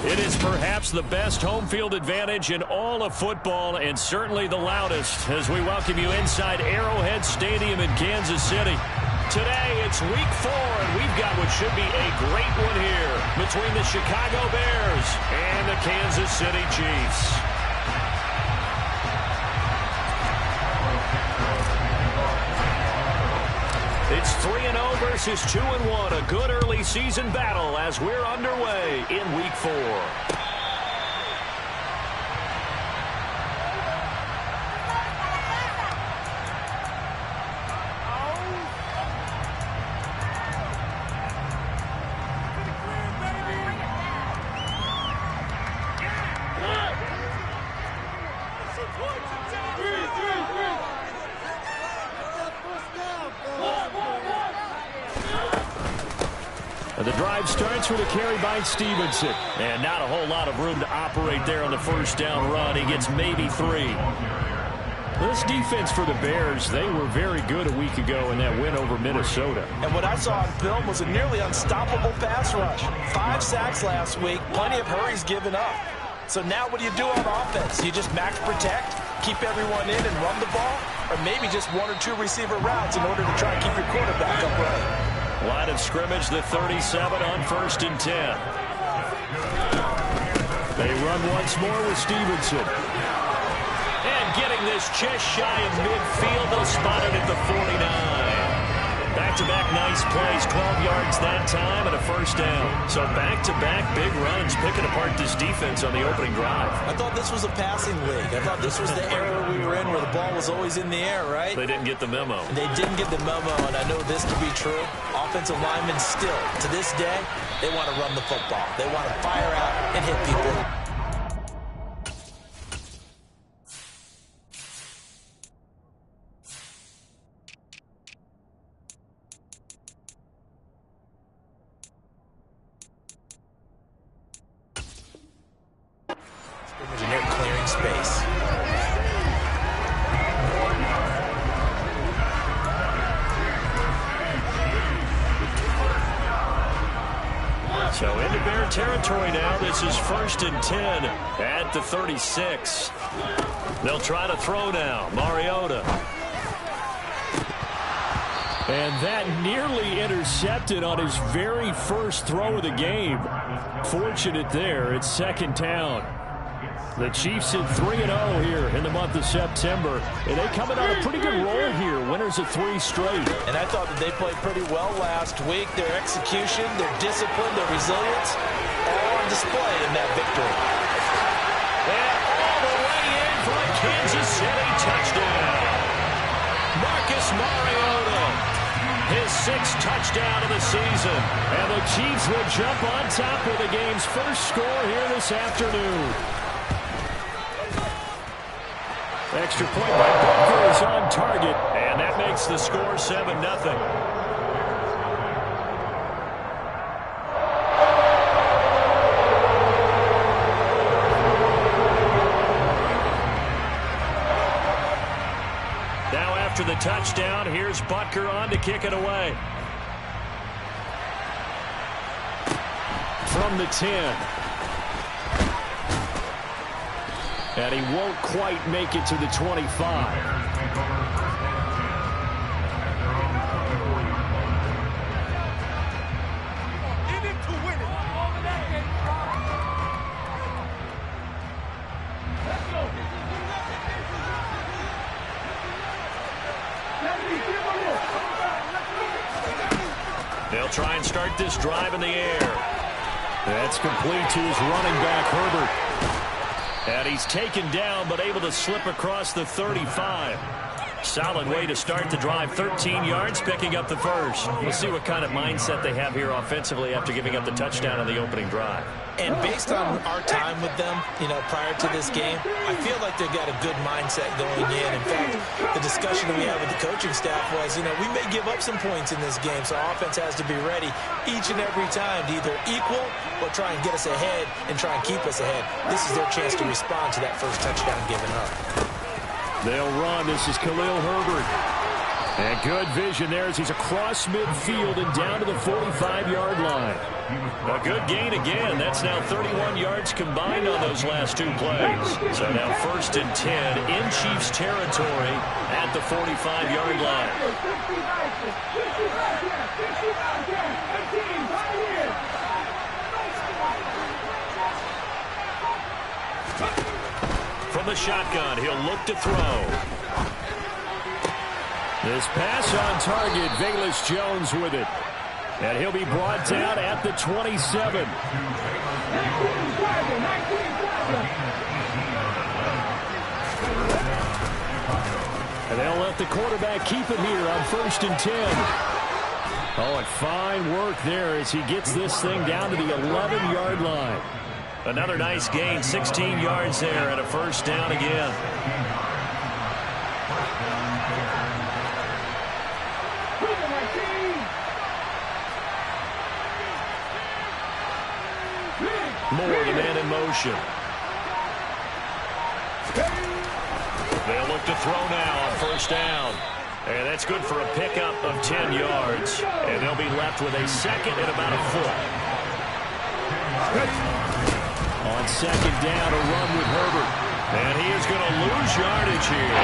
It is perhaps the best home field advantage in all of football, and certainly the loudest, as we welcome you inside Arrowhead Stadium in Kansas City. Today, it's Week 4, and we've got what should be a great one here between the Chicago Bears and the Kansas City Chiefs. It's 3-0 versus 2-1, a good early season battle as we're underway in Week 4. The drive starts with a carry by Stevenson. And not a whole lot of room to operate there on the first down run. He gets maybe 3. This defense for the Bears, they were very good a week ago in that win over Minnesota. And what I saw on film was a nearly unstoppable pass rush. 5 sacks last week, plenty of hurries given up. So now what do you do on offense? You just max protect, keep everyone in and run the ball? Or maybe just 1 or 2 receiver routes in order to try and keep your quarterback upright? Line of scrimmage, the 37 on 1st and 10. They run once more with Stevenson. And getting this just shy of midfield, they'll spot it at the 49. Back-to-back nice plays, 12 yards that time and a first down. So back-to-back big runs, picking apart this defense on the opening drive. I thought this was a passing league. I thought this was the era we were in where the ball was always in the air, right? They didn't get the memo. They didn't get the memo, and I know this to be true. Offensive linemen still, to this day, they want to run the football. They want to fire out and hit people. So into Bear territory now. This is 1st and 10 at the 36. They'll try to throw now. Mariota. And that nearly intercepted on his very first throw of the game. Fortunate there. It's 2nd down. The Chiefs at 3-0 here in the month of September. And they coming on a pretty good roll here. Winners of 3 straight. And I thought that they played pretty well last week. Their execution, their discipline, their resilience, all on display in that victory. And all the way in for a Kansas City touchdown. Marcus Mariota, his 6th touchdown of the season. And the Chiefs will jump on top with the game's first score here this afternoon. Extra point by Booker is on target. And that makes the score 7-0. Now after the touchdown, here's Butker on to kick it away. from the 10. And he won't quite make it to the 25. They'll try and start this drive in the air. That's complete to his running back, Herbert. And he's taken down, but able to slip across the 35. Solid way to start the drive. 13 yards, picking up the first. We'll see what kind of mindset they have here offensively after giving up the touchdown on the opening drive. And based on our time with them, prior to this game, I feel like they've got a good mindset going in. In fact, the discussion that we had with the coaching staff was, we may give up some points in this game, so offense has to be ready each and every time to either equal or try and get us ahead and try and keep us ahead. This is their chance to respond to that first touchdown given up. They'll run. This is Khalil Herbert. And good vision there as he's across midfield and down to the 45-yard line. A good gain again. That's now 31 yards combined on those last two plays. So now 1st and 10 in Chiefs territory at the 45-yard line. From the shotgun, he'll look to throw. This pass on target, Velus Jones with it. And he'll be brought down at the 27. And they'll let the quarterback keep it here on 1st and 10. Oh, and fine work there as he gets this thing down to the 11-yard line. Another nice gain, 16 yards there and a first down again. Moore, the man in motion. They'll look to throw now on 1st down. And that's good for a pickup of 10 yards. And they'll be left with a second and about a foot. On 2nd down, a run with Herbert. And he is going to lose yardage here.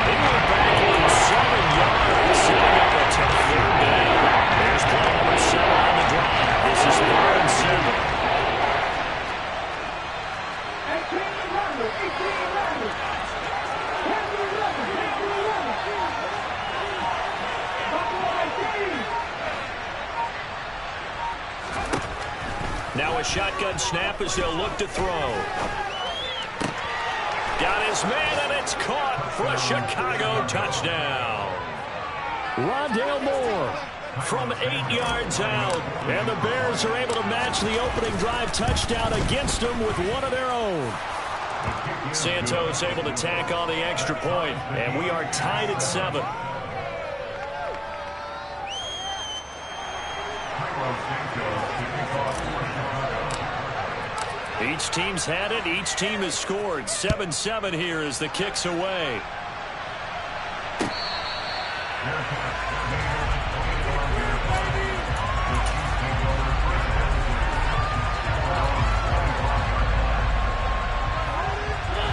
They went backwards 7 yards, setting up a tough 3rd down. There's play number 7 on the drive. This is 3rd and 7. Now a shotgun snap as they'll look to throw. Got his man, and it's caught for a Chicago touchdown. Rondale Moore from 8 yards out. And the Bears are able to match the opening drive touchdown against them with one of their own. Santos able to tack on the extra point, and we are tied at 7. Each team's had it. Each team has scored. 7-7 here as the kick's away.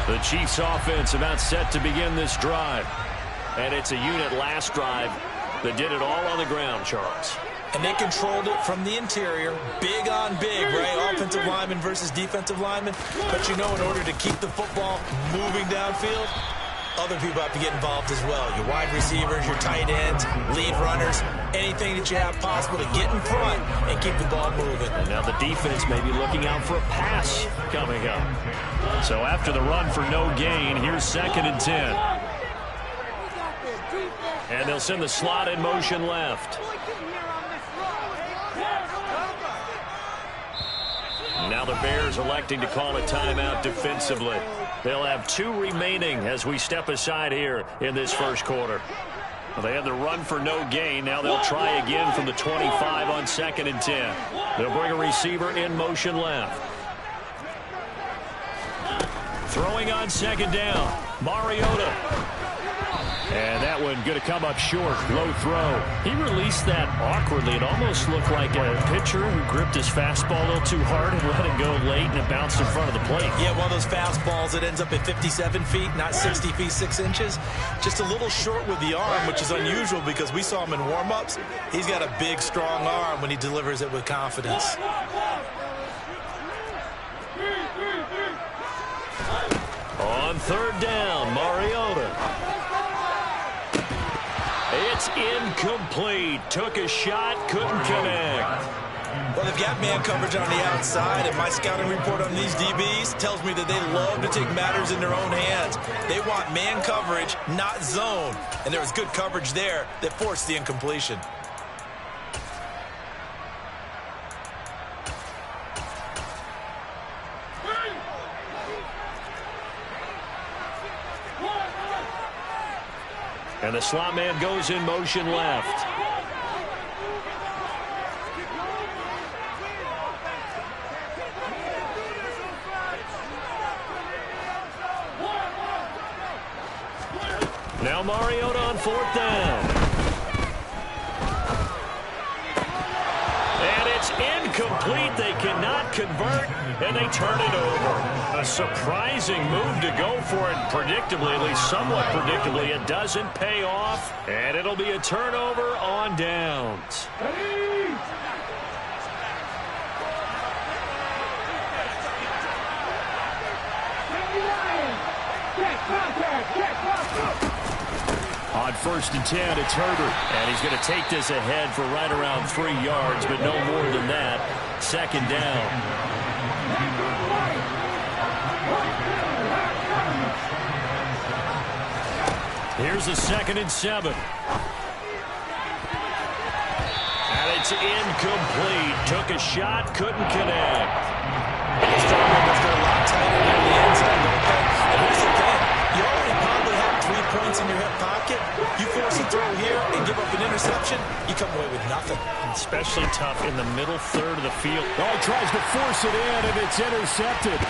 The Chiefs offense about set to begin this drive. And it's a unit last drive that did it all on the ground, Charles. And they controlled it from the interior. Big on big, right? Offensive lineman versus defensive lineman. But in order to keep the football moving downfield, other people have to get involved as well. Your wide receivers, your tight ends, lead runners, anything that you have possible to get in front and keep the ball moving. And now the defense may be looking out for a pass coming up. So after the run for no gain, here's 2nd and 10. And they'll send the slot in motion left. Now the Bears electing to call a timeout defensively. They'll have 2 remaining as we step aside here in this first quarter. Well, they had the run for no gain. Now they'll try again from the 25 on 2nd and 10. They'll bring a receiver in motion left. Throwing on 2nd down, Mariota. And that one going to come up short. Low throw. He released that awkwardly. It almost looked like a pitcher who gripped his fastball a little too hard and let it go late, and it bounced in front of the plate. Yeah, one of those fastballs that ends up at 57 feet, not 60 feet, 6 inches. Just a little short with the arm, which is unusual because we saw him in warm-ups. He's got a big, strong arm when he delivers it with confidence. On third down, Mariota. It's incomplete. Took a shot, couldn't connect. Well, they've got man coverage on the outside, and my scouting report on these DBs tells me that they love to take matters in their own hands. They want man coverage, not zone. And there was good coverage there that forced the incompletion. And the slot man goes in motion left. Now Mariota on fourth down. And it's incomplete. They cannot convert, and they turn it over. A surprising move to go for it predictably, at least somewhat predictably. It doesn't pay off, and it'll be a turnover on downs. On first and 10, it's Herbert. And he's going to take this ahead for right around 3 yards, but no more than that. Second down. Here's the 2nd and 7. And it's incomplete. Took a shot, couldn't connect. These turnovers go a lot tighter than the end zone, don't they? And here's the thing. You already probably have 3 points in your hip pocket. You force a throw here and give up an interception, you come away with nothing. Especially tough in the middle third of the field. Oh, he tries to force it in, and it's intercepted.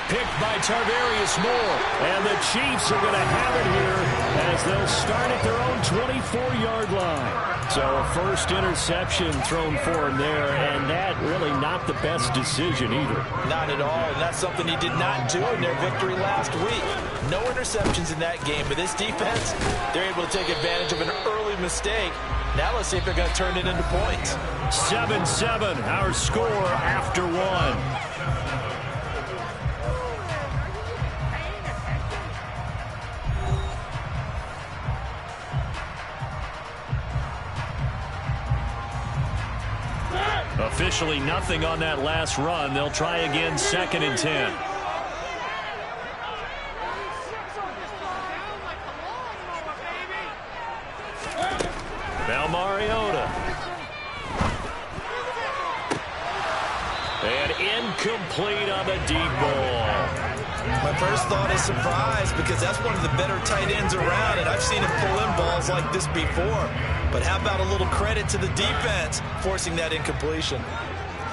Picked by Tarvarius Moore. And the Chiefs are going to have it here as they'll start at their own 24-yard line. So a first interception thrown for him there, and that really not the best decision either. Not at all, and that's something he did not do in their victory last week. No interceptions in that game, but this defense, they're able to take advantage of an early mistake. Now let's see if they're going to turn it into points. 7-7, our score after 1. Officially nothing on that last run. They'll try again, 2nd and 10. Now Mariota. And incomplete on the deep ball. My first thought is surprise because that's one of the better tight ends around, and I've seen him pull in balls like this before. But how about a little credit to the defense forcing that incompletion?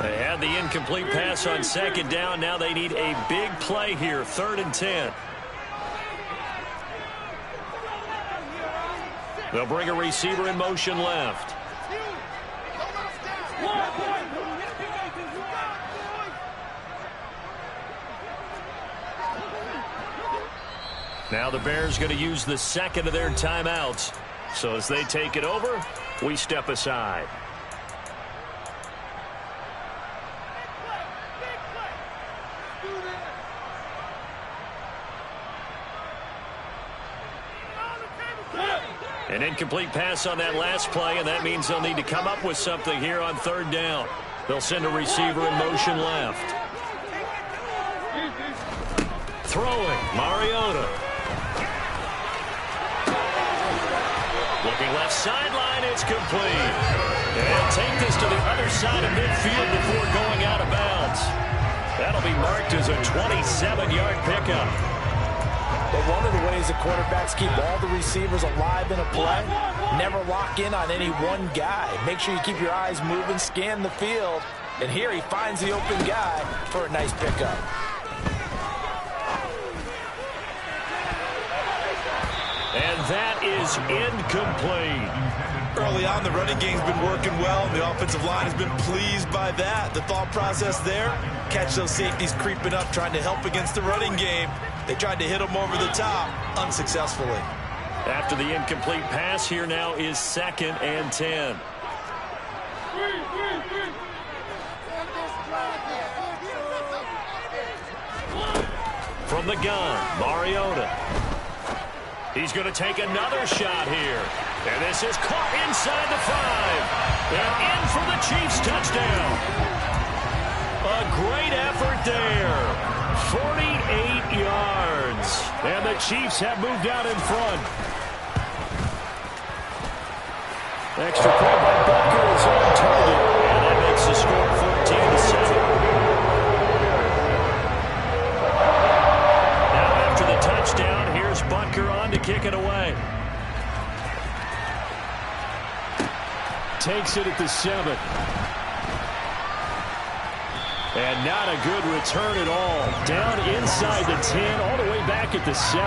They had the incomplete pass on 2nd down. Now they need a big play here, 3rd and 10. They'll bring a receiver in motion left. Now the Bears going to use the 2nd of their timeouts. So as they take it over, we step aside. An incomplete pass on that last play, and that means they'll need to come up with something here on 3rd down. They'll send a receiver in motion left. Throwing, Mariota. Looking left sideline, it's complete. And take this to the other side of midfield before going out of bounds. That'll be marked as a 27-yard pickup. But one of the ways that quarterbacks keep all the receivers alive in a play, never lock in on any one guy. Make sure you keep your eyes moving, scan the field. And here he finds the open guy for a nice pickup. And that is incomplete. Early on, the running game's been working well, and the offensive line has been pleased by that. The thought process there, catch those safeties creeping up, trying to help against the running game. They tried to hit them over the top, unsuccessfully. After the incomplete pass, here now is 2nd and 10. From the gun, Mariota. He's going to take another shot here. And this is caught inside the 5. They're in for the Chiefs touchdown. A great effort there. 48 yards. And the Chiefs have moved out in front. Extra point by Butker is on target. And that makes the score 14-7. Now after the touchdown, here's Butker on to kick it away. Takes it at the 7. And not a good return at all. Down inside the 10, all the way back at the 7.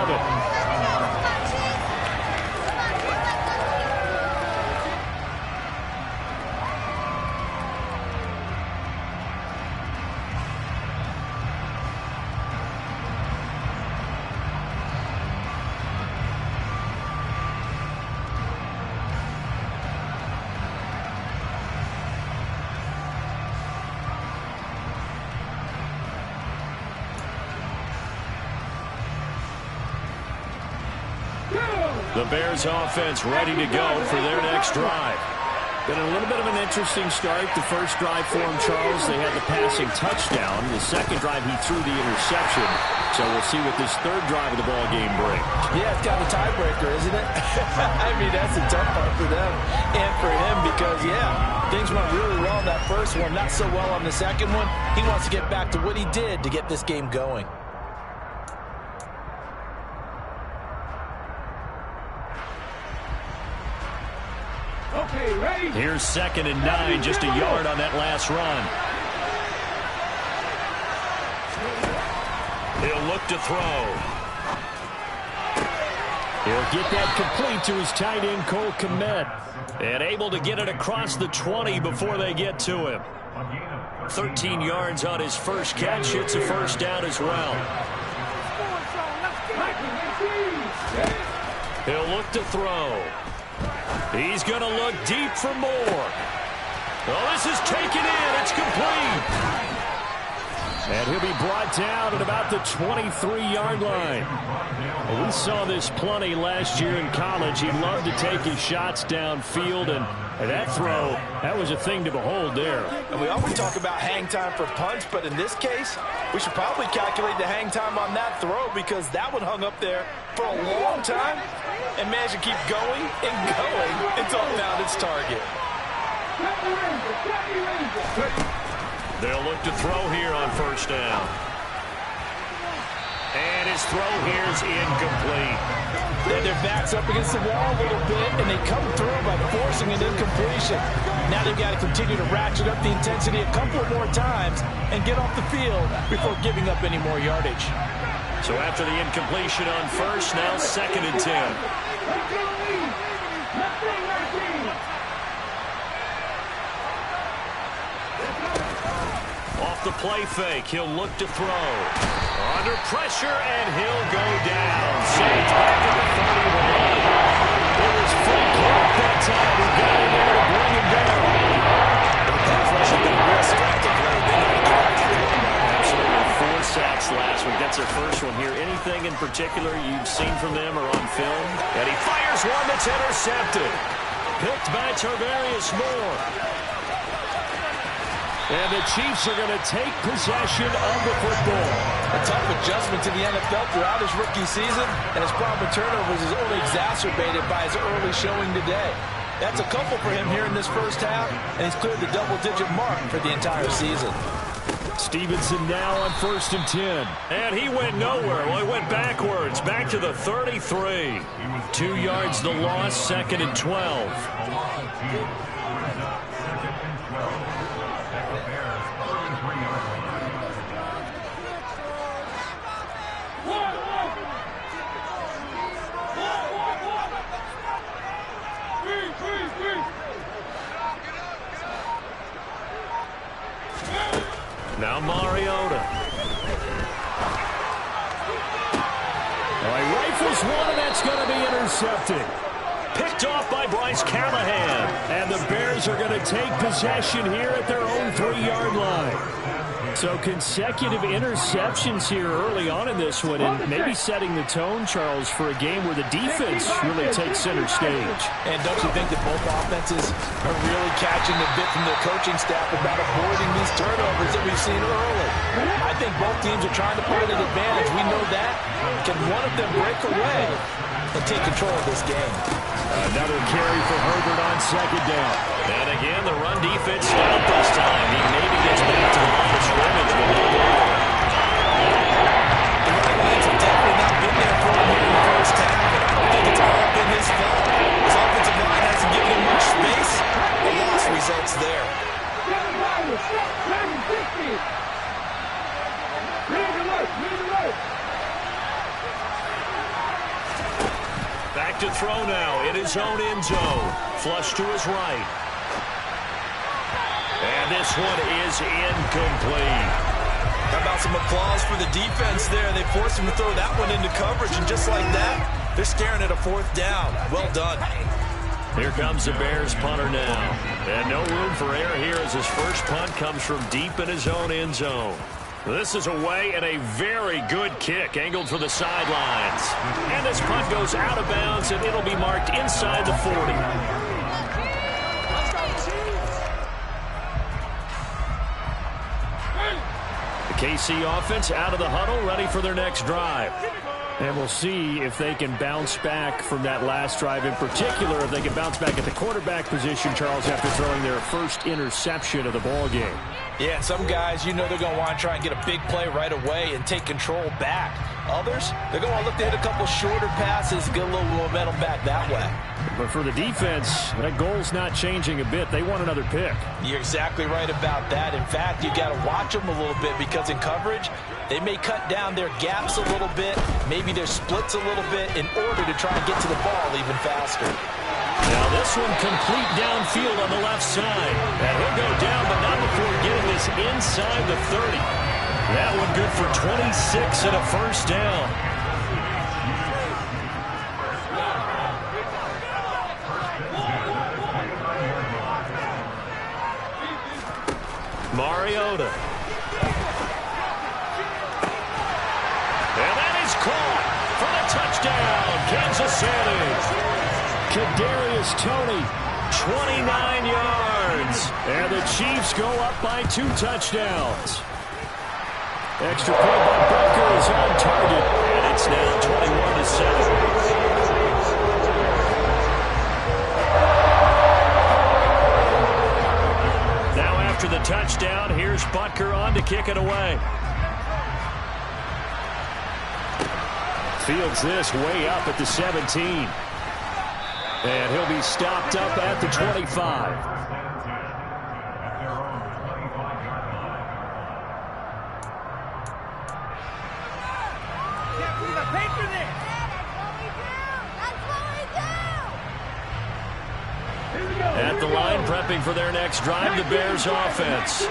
The Bears offense ready to go for their next drive. Been a little bit of an interesting start. The first drive for him, Charles, they had the passing touchdown. The second drive, he threw the interception. So we'll see what this third drive of the ball game brings. Yeah, it's got a tiebreaker, isn't it? I mean, that's a tough part for them and for him because, yeah, things went really well in that first one, not so well on the second one. He wants to get back to what he did to get this game going. Okay, ready? Here's 2nd and 9, just a yard on that last run. He'll look to throw. He'll get that complete to his tight end, Cole Kmet. And able to get it across the 20 before they get to him. 13 yards on his first catch. It's a first down as well. He'll look to throw. He's going to look deep for more. Well, this is taken in. It's complete. And he'll be brought down at about the 23-yard line. Well, we saw this plenty last year in college. He loved to take his shots downfield, and that throw, that was a thing to behold there. And we often talk about hang time for punts, but in this case, we should probably calculate the hang time on that throw because that one hung up there for a long time and managed to keep going and going until it found its target. They'll look to throw here on first down. And his throw here is incomplete. Their back's up against the wall a little bit, and they come through by forcing an incompletion. Now they've got to continue to ratchet up the intensity a couple more times and get off the field before giving up any more yardage. So after the incompletion on first, now 2nd and 10. Off the play fake, he'll look to throw. Under pressure, and he'll go down. Saved back at the 31. It was Frank Clark that time who got in there to bring him down. The pass rush has been a real strength of late. Absolutely. 4 sacks last week. That's their first one here. Anything in particular you've seen from them or on film? And he fires one that's intercepted. Picked by Tarvarius Moore. And the Chiefs are going to take possession of the football. A tough adjustment to the NFL throughout his rookie season, and his problem with turnovers is only exacerbated by his early showing today. That's a couple for him here in this first half, and he's cleared the double-digit mark for the entire season. Stevenson now on 1st and 10. And he went nowhere. Well, he went backwards, back to the 33. 2 yards the loss, 2nd and 12. Here's one, and that's going to be intercepted. Picked off by Bryce Callahan. And the Bears are going to take possession here at their own 3-yard line. So consecutive interceptions here early on in this one, and maybe setting the tone, Charles, for a game where the defense really takes center stage. And don't you think that both offenses are really catching the bit from their coaching staff about avoiding these turnovers that we've seen early? I think both teams are trying to find an advantage. We know that. Can one of them break away and take control of this game? Another carry for Herbert on second down. And again, the run defense stopped this time. He maybe gets back to the line of scrimmage, but no more. The running lines have definitely not been there for him here in the first half. I think it's all been his fault. His offensive line hasn't given him much space. The loss results there. Back to throw now in his own end zone. Flush to his right. And this one is incomplete. How about some applause for the defense there? They forced him to throw that one into coverage, and just like that, they're staring at a 4th down. Well done. Here comes the Bears punter now. And no room for error here as his first punt comes from deep in his own end zone. This is away and a very good kick angled for the sidelines. And this punt goes out of bounds, and it'll be marked inside the 40. The KC offense out of the huddle, ready for their next drive. And we'll see if they can bounce back from that last drive, in particular if they can bounce back at the quarterback position, Charles, after throwing their first interception of the ball game. Yeah, and some guys, you know they're going to want to try and get a big play right away and take control back. Others, they're going to look to hit a couple shorter passes, get a little momentum back that way. But for the defense, that goal's not changing a bit. They want another pick. You're exactly right about that. In fact, you got to watch them a little bit because in coverage, they may cut down their gaps a little bit, maybe their splits a little bit in order to try and get to the ball even faster. Now this one complete downfield on the left side. And he'll go down, but not before getting this inside the 30. That one good for 26 and a first down. Mariota. And that is caught for the touchdown, Kansas City. Kadarius Toney, 29 yards. And the Chiefs go up by 2 touchdowns. Extra point by Booker is on target. And it's now 21-7. Now after the touchdown, here's Butker on to kick it away. Fields this way up at the 17. And he'll be stopped up at the 25. At the line, prepping for their next drive, the Bears offense.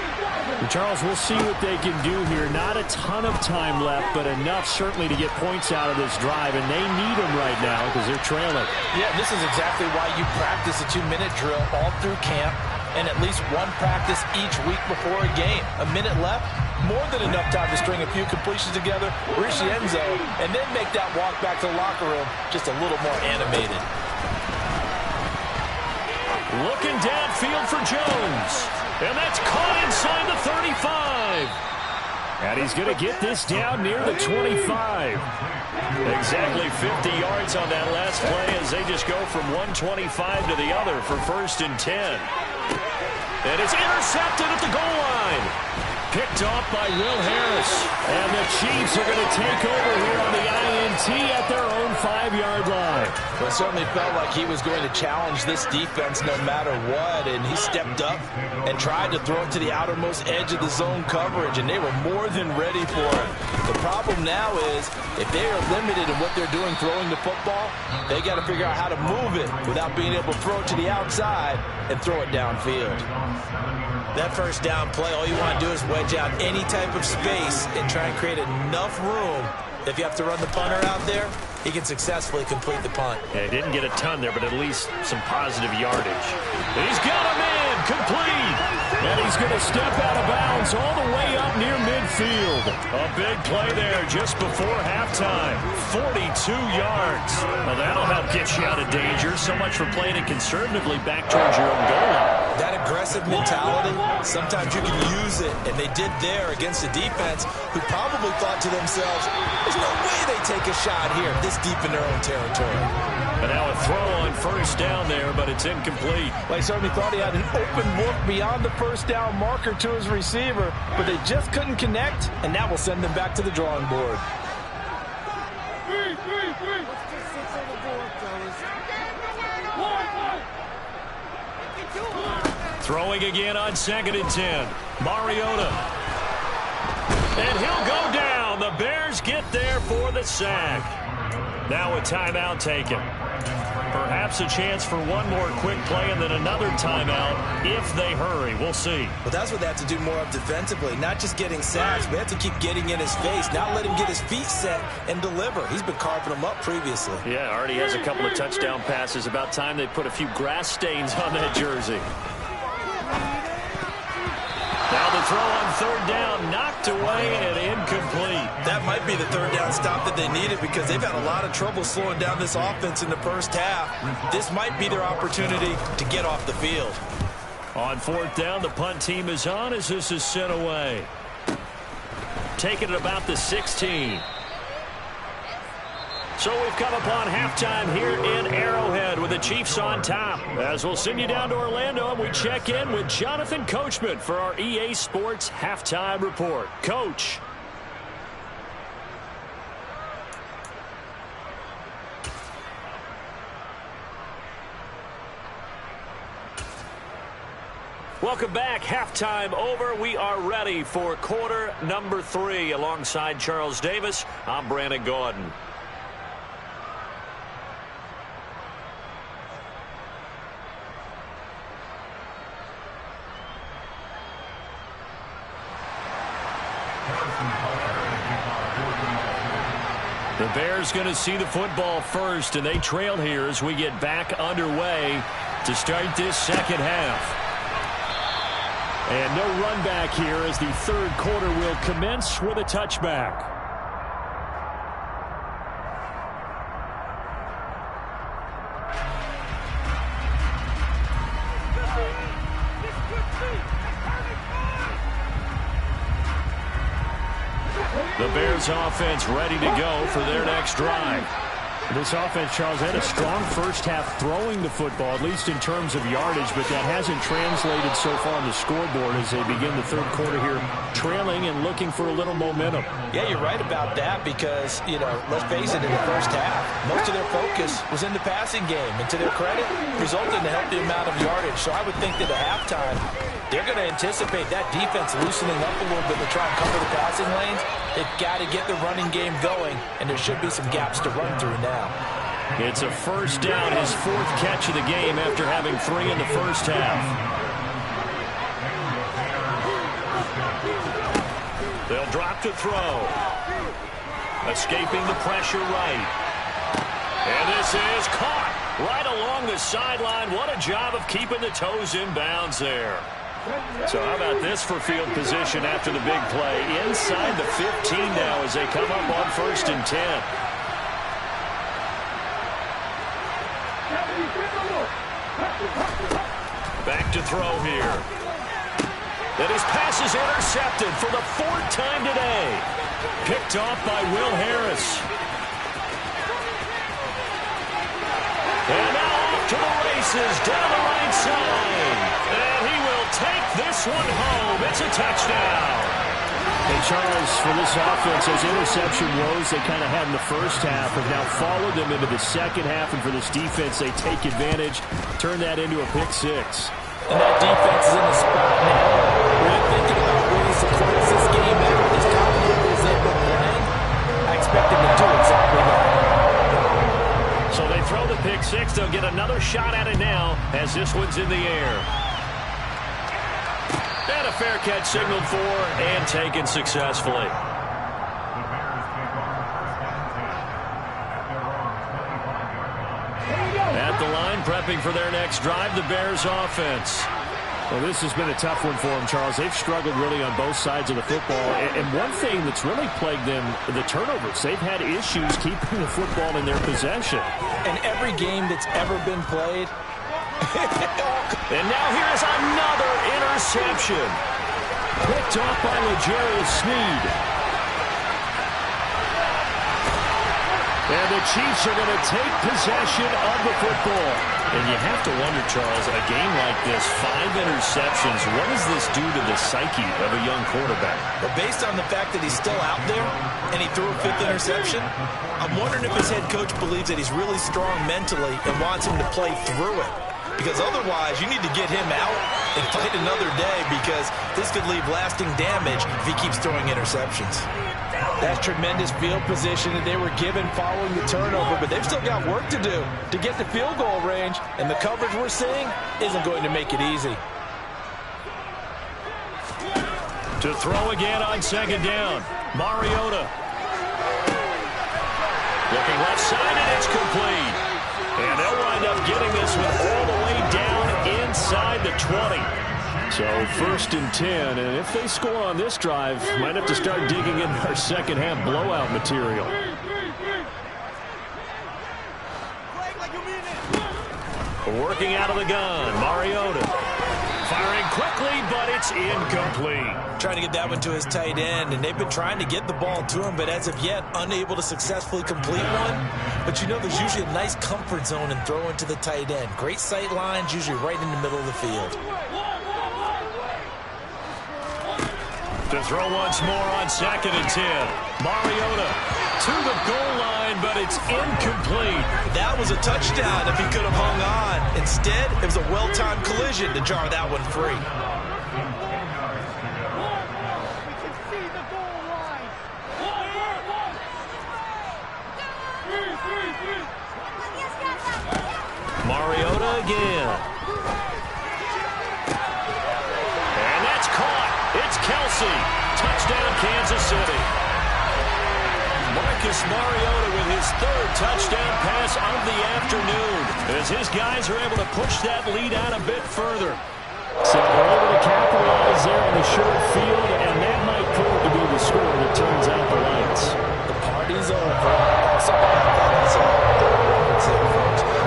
And Charles, we'll see what they can do here. Not a ton of time left, but enough certainly to get points out of this drive, and they need them right now because they're trailing. Yeah, this is exactly why you practice a 2-minute drill all through camp and at least one practice each week before a game. A minute left, more than enough time to string a few completions together, reach the end zone, and then make that walk back to the locker room just a little more animated. Looking downfield for Jones. And that's caught inside the 35. And he's going to get this down near the 25. Exactly 50 yards on that last play as they just go from 125 to the other for 1st and 10. And it's intercepted at the goal line. Picked off by Will Harris. And the Chiefs are going to take over here on the INT at their own 5-yard line. Well, it certainly felt like he was going to challenge this defense no matter what, and he stepped up and tried to throw it to the outermost edge of the zone coverage, and they were more than ready for it. The problem now is if they are limited in what they're doing throwing the football, they got to figure out how to move it without being able to throw it to the outside and throw it downfield. That first down play, all you want to do is wedge out any type of space and try and create enough room If you have to run the punter out there, he can successfully complete the punt. Yeah, he didn't get a ton there, but at least some positive yardage. He's got him in, complete. And he's going to step out of bounds all the way up near midfield. A big play there just before halftime. 42 yards. Well, that'll help get you out of danger. So much for playing it conservatively back towards your own goal line. That aggressive mentality, sometimes you can use it, and they did there against a defense who probably thought to themselves, there's no way they take a shot here this deep in their own territory. And now a throw on first down there, but it's incomplete. Well, he certainly thought he had an open look beyond the first down marker to his receiver, but they just couldn't connect, and that will send them back to the drawing board. Throwing again on 2nd and 10. Mariota. And he'll go down. The Bears get there for the sack. Now a timeout taken. Perhaps a chance for one more quick play and then another timeout if they hurry. We'll see. But that's what they have to do more of defensively, not just getting sacks. We have to keep getting in his face, not let him get his feet set and deliver. He's been carving them up previously. Yeah, already has a couple of touchdown passes. About time they put a few grass stains on that jersey. Now the throw on 3rd down, knocked away and incomplete. That might be the 3rd down stop that they needed because they've had a lot of trouble slowing down this offense in the first half. This might be their opportunity to get off the field. On 4th down, the punt team is on as this is sent away. Taking it about the 16. So we've come upon halftime here in Arrowhead with the Chiefs on top. As we'll send you down to Orlando and we check in with Jonathan Coachman for our EA Sports Halftime Report. Coach. Welcome back. Halftime over. We are ready for quarter number 3. Alongside Charles Davis, I'm Brandon Gordon. The Bears going to see the football first, and they trail here as we get back underway to start this second half. And no run back here as the 3rd quarter will commence with a touchback. The Bears offense ready to go for their next drive. This offense, Charles, had a strong first half throwing the football, at least in terms of yardage, but that hasn't translated so far on the scoreboard as they begin the 3rd quarter here, trailing and looking for a little momentum. Yeah, you're right about that because, let's face it, in the first half, most of their focus was in the passing game. And to their credit, resulted in a healthy amount of yardage. So I would think that at halftime, they're going to anticipate that defense loosening up a little bit to try and cover the passing lanes. They've got to get the running game going, and there should be some gaps to run through now. It's a first down, his 4th catch of the game after having 3 in the first half. They'll drop to throw. Escaping the pressure right. And this is caught right along the sideline. What a job of keeping the toes in bounds there. So how about this for field position after the big play? Inside the 15 now as they come up on 1st and 10. Back to throw here. And his pass is intercepted for the 4th time today. Picked off by Will Harris. And now off to the races down the right side. And he will take this one home. It's a touchdown. And Charles, for this offense, those interception woes they kind of had in the first half have now followed them into the second half. And for this defense, they take advantage, turn that into a pick 6. And that defense is in the spot now where you're thinking about ways to close this game out. As confident as they've been playing, I expect them to do exactly that. So they throw the pick 6. They'll get another shot at it now as this one's in the air. And a fair catch signaled for and taken successfully. the line, prepping for their next drive, the Bears offense. Well, this has been a tough one for them, Charles. They've struggled really on both sides of the football. And one thing that's really plagued them, the turnovers. They've had issues keeping the football in their possession. And every game that's ever been played. And now here's another interception. Picked off by L'Jarius Sneed. And the Chiefs are going to take possession of the football. And you have to wonder, Charles, a game like this, 5 interceptions, what does this do to the psyche of a young quarterback? But based on the fact that he's still out there and he threw a 5th interception, I'm wondering if his head coach believes that he's really strong mentally and wants him to play through it. Because otherwise, you need to get him out and fight another day, because this could leave lasting damage if he keeps throwing interceptions. That's tremendous field position that they were given following the turnover, but they've still got work to do to get the field goal range, and the coverage we're seeing isn't going to make it easy. To throw again on 2nd down, Mariota. Looking left side, and it's complete. And they'll wind up getting this one all the way down inside the 20. So 1st and 10, and if they score on this drive, might have to start digging into our second half blowout material. Working out of the gun, Mariota. Firing quickly, but it's incomplete. Trying to get that one to his tight end, and they've been trying to get the ball to him, but as of yet, unable to successfully complete one. But you know, there's usually a nice comfort zone in throwing to the tight end. Great sight lines, usually right in the middle of the field. To throw once more on 2nd and 10. Mariota to the goal line, but it's incomplete. That was a touchdown if he could have hung on. Instead, it was a well-timed collision to jar that one free. Mariota again. And that's caught. It's Kelsey. Touchdown, Kansas City. Marcus Mariota with his 3rd touchdown pass of the afternoon, as his guys are able to push that lead out a bit further. So they're able to capitalize there on the short field, and that might prove to be the score that turns out the lights. The party's over. Sorry, I thought I saw it.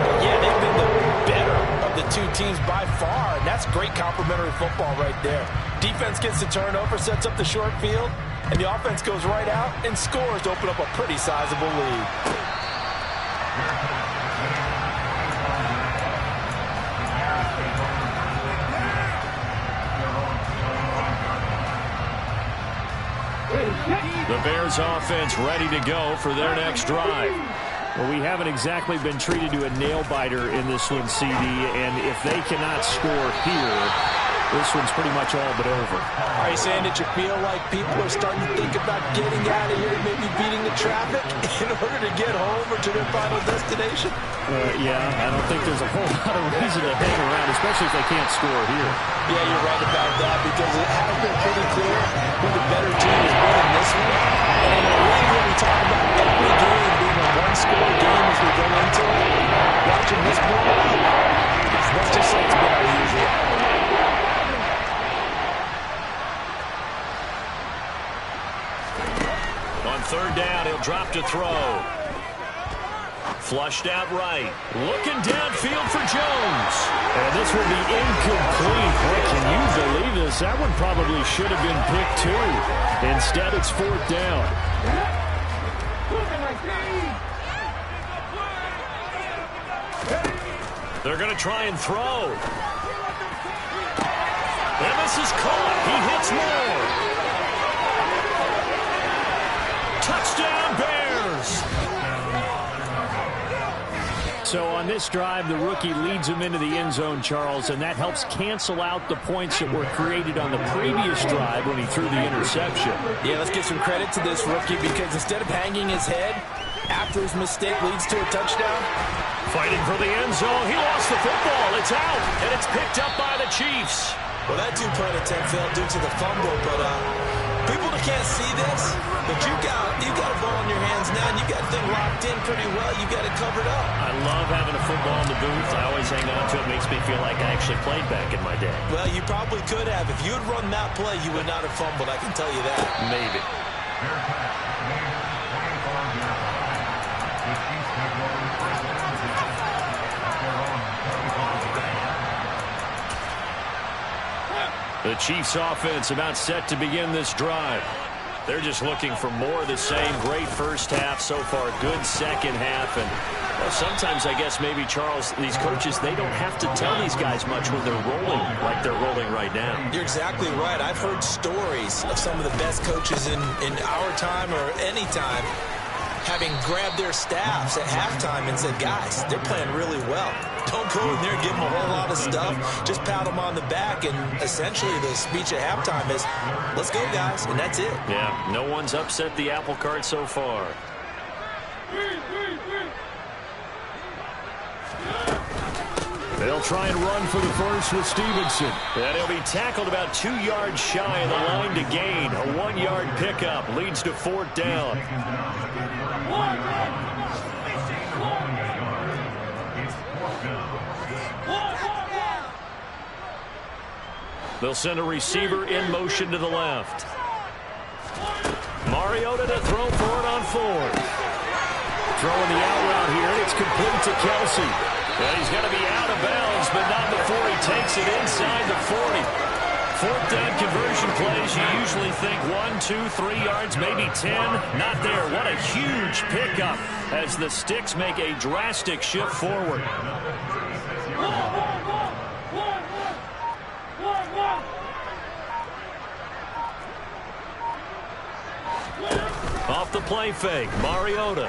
But yeah, they've been the better of the two teams by far, and that's great complementary football right there. Defense gets the turnover, sets up the short field, and the offense goes right out and scores to open up a pretty sizable lead. The Bears offense ready to go for their next drive. Well, we haven't exactly been treated to a nail-biter in this one, CD, and if they cannot score here, this one's pretty much all but over. Are you saying that you feel like people are starting to think about getting out of here, maybe beating the traffic in order to get home or to their final destination? Yeah, I don't think there's a whole lot of reason to hang around, especially if they can't score here. Yeah, you're right about that, because it has been pretty clear who the better team has been in this one. And in a league where we talk about every game being a one-score game as we go into it, watching this blowout, let's just say it's been unusual. On 3rd down, he'll drop to throw. Flushed out right. Looking downfield for Jones. And this will be incomplete. Boy, can you believe this? That one probably should have been picked too. Instead, it's 4th down. They're going to try and throw. And this is caught. He hits more. Touchdown, Bears. So on this drive, the rookie leads him into the end zone, Charles, and that helps cancel out the points that were created on the previous drive when he threw the interception. Yeah, let's give some credit to this rookie, because instead of hanging his head after his mistake leads to a touchdown, fighting for the end zone. He lost the football. It's out, and it's picked up by the Chiefs. Well, that two-point attempt failed due to the fumble, but people that can't see this, but you got a ball in your hands now, and you got the thing locked in pretty well. you got it covered up. I love having a football in the booth. I always hang on to it. Makes me feel like I actually played back in my day. Well, you probably could have. If you had run that play, you would not have fumbled. I can tell you that. Maybe. The Chiefs offense about set to begin this drive. They're just looking for more of the same. Great first half so far. Good second half. And well, sometimes I guess maybe, Charles, these coaches, they don't have to tell these guys much when they're rolling like they're rolling right now. You're exactly right. I've heard stories of some of the best coaches in our time or any time having grabbed their staffs at halftime and said, guys, they're playing really well. Don't go in there and give them a whole lot of stuff. Just pat them on the back. And essentially the speech at halftime is, let's go, guys. And that's it. Yeah, no one's upset the apple cart so far. They'll try and run for the first with Stevenson. And he'll be tackled about 2 yards shy of the line to gain. A 1-yard pickup leads to 4th down. They'll send a receiver in motion to the left. Mariota to throw for it on 4th. Throwing the out route here, and it's complete to Kelsey. And he's going to be out of bounds, but not before he takes it inside the 40. 4th down conversion plays, you usually think 1, 2, 3 yards, maybe 10. Not there. What a huge pickup as the Sticks make a drastic shift forward. Off the play fake, Mariota.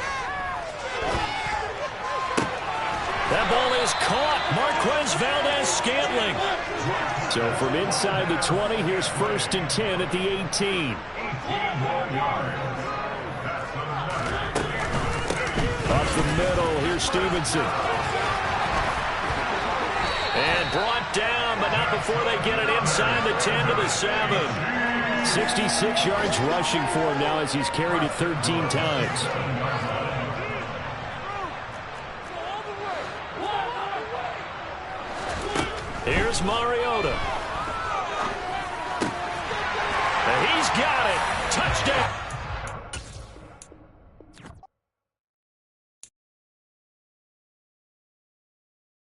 That ball is caught. Marquez Valdez-Scantling. So from inside the 20, here's 1st and 10 at the 18. Up the middle, here's Stevenson. And brought down, but not before they get it inside the 10 to the 7. 66 yards rushing for him now as he's carried it 13 times. Here's Mariota. And he's got it. Touchdown.